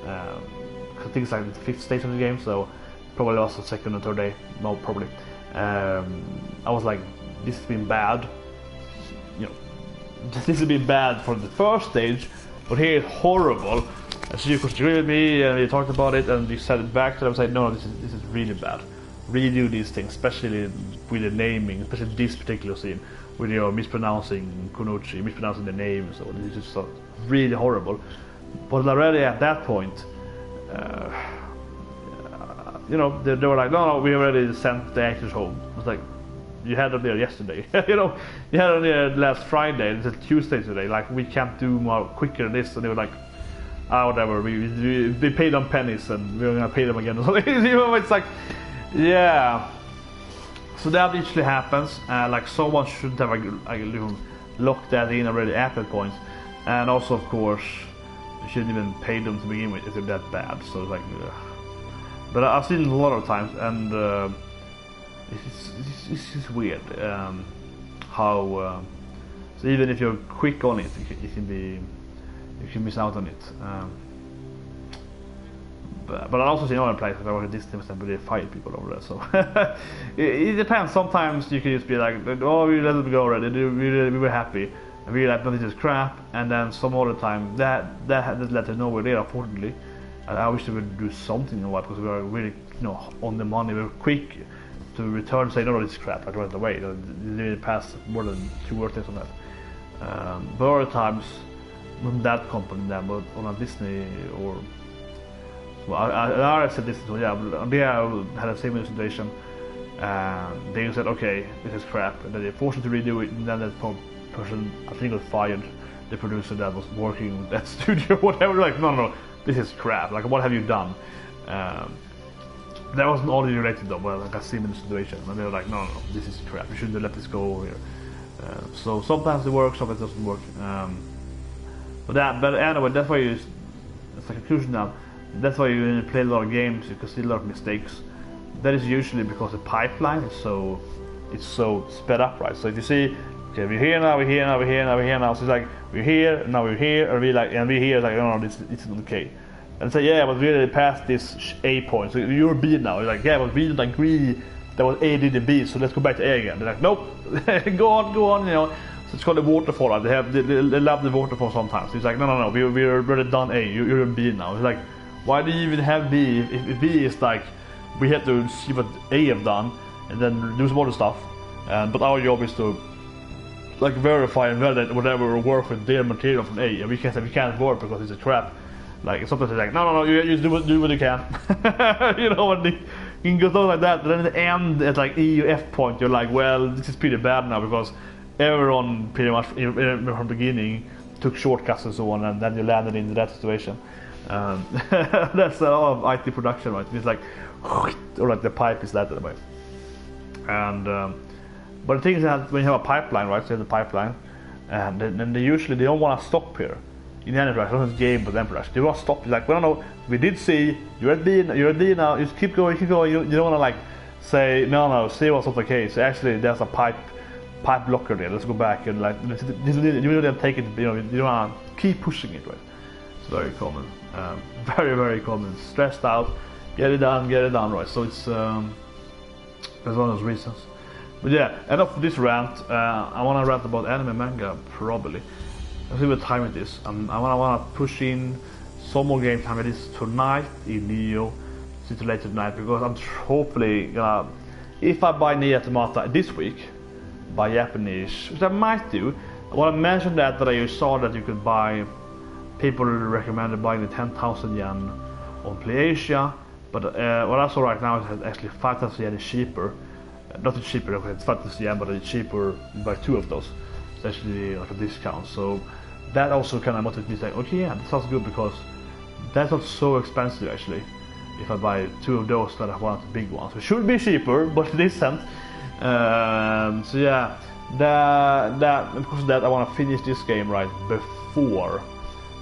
I think it's like the 5th stage of the game. So probably also the 2nd and 3rd day. No, probably. I was like, this has been bad. This has been bad for the first stage, but here it's horrible. So you could agree with me, and we talked about it, and we said it back to them and said, no, this is really bad. Redo these things, especially with the naming, especially this particular scene, with mispronouncing Kunuchi, mispronouncing the name, so it's just so really horrible. But already at that point, they were like, no, we already sent the actors home. I was like, you had them there yesterday. You had them there last Friday. It's a Tuesday today. Like, we can't do more quicker than this. And they were like, whatever. We paid them pennies, and we're gonna pay them again. It's like, yeah. So that literally happens. Like, someone should have locked that in already at that point. And also, of course, you shouldn't even pay them to begin with if they're that bad. So it's like, but I've seen it a lot of times, and it's just weird how. So even if you're quick on it, you can miss out on it. But I've also seen other places where I work at this team and they fire people over there. So it depends. Sometimes you can just be like, oh, we let it go already. We were happy, and we like, but this is crap. And then some other time that led to nowhere there, unfortunately. I wish they would do something in a while, because we are really, on the money. We're quick to return and say, no, this is crap, right away. They didn't pass more than 2 workdays on that. But other times, not that company then, but on a Disney or... Well, I said Disney, so yeah, they had a similar situation. They said, okay, this is crap, and then they forced them to redo it, and then that person, I think, got fired. The producer that was working with that studio, whatever, like, no, this is crap, like, what have you done? That wasn't only related though, but like a similar situation, and they were like, no, this is crap, you shouldn't have let this go over here. So sometimes it works, sometimes it doesn't work. But anyway, that's why it's a conclusion now. That's why you play a lot of games, you can see a lot of mistakes. That is usually because the pipeline is so sped up, right? So if you see, okay, we're here now, we're here now, we're here now, we're here now. So it's like we're here, now we're here, and we're here. It's like, no, this isn't okay. And say, yeah, but we already passed this A point, so you're B now. You're like, yeah, but we didn't agree that was A did B, so let's go back to A again. They're like, nope, go on, So it's called the waterfall. Right? They love the waterfall sometimes. It's like, no, we're already done A. You're in B now. It's like, why do you even have B if B is like, we have to see what A have done and then do some other stuff. But our job is to like verify and validate whatever work with their material from A, and we can't work because it's a trap. Like sometimes it's like, no, you just do what you can. And you can go through like that. But then at the end, at like E or F point, you're like, well, this is pretty bad now because everyone pretty much from the beginning took shortcuts and so on, and then you landed in that situation. That's a lot of IT production, right? It's like, or like the pipe is that way. And but the thing is that when you have a pipeline, right? So you have the pipeline, and then they usually don't want to stop here. In any production, not game but then production, they want to stop. It's like, well, no, we did C. You're at D now. You just keep going. You don't want to like say no. C was not the case. Actually, there's a pipe blocker there. Let's go back and like you don't take it. You don't want to keep pushing it, right? It's very common. Very, very common. Stressed out. Get it done, right? So it's that's one of those reasons. But yeah, enough of this rant. I want to rant about anime manga probably. Let's see what time it is. I want to push in some more game time. It is tonight in Nioh. It's later tonight because I'm hopefully gonna, if I buy Nioh Automata this week, buy Japanese, which I might do. I want to mention that I saw that you could buy. People recommended buying the 10,000 yen on PlayAsia, but what I saw right now is that actually 5,000 yen is cheaper. Not cheaper, it's 5,000 yen, but it's cheaper by 2 of those. It's actually like a discount. So that also kind of motivates me to say, okay, yeah, that sounds good because that's not so expensive actually. If I buy 2 of those that I want the big ones, it should be cheaper, but it isn't. So yeah, because of that, I want to finish this game right before.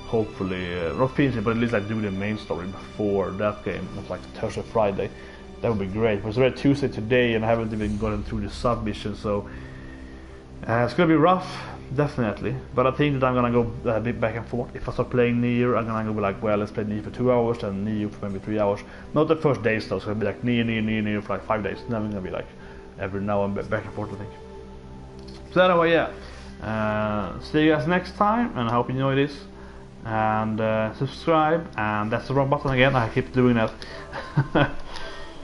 Hopefully, not finish it, but at least like do the main story before that game, not like Thursday, Friday. That would be great. But it's already Tuesday today, and I haven't even gotten through the submission, so it's gonna be rough, definitely. But I think that I'm gonna go a bit back and forth. If I start playing Nioh, I'm gonna go like, well, let's play Nioh for 2 hours, and Nioh for maybe 3 hours. Not the first days though. It's gonna be like Nioh for like 5 days. Then I'm gonna be like every now and back and forth, I think. So anyway, yeah. See you guys next time, and I hope you enjoy this. And subscribe, and that's the wrong button again. I keep doing that.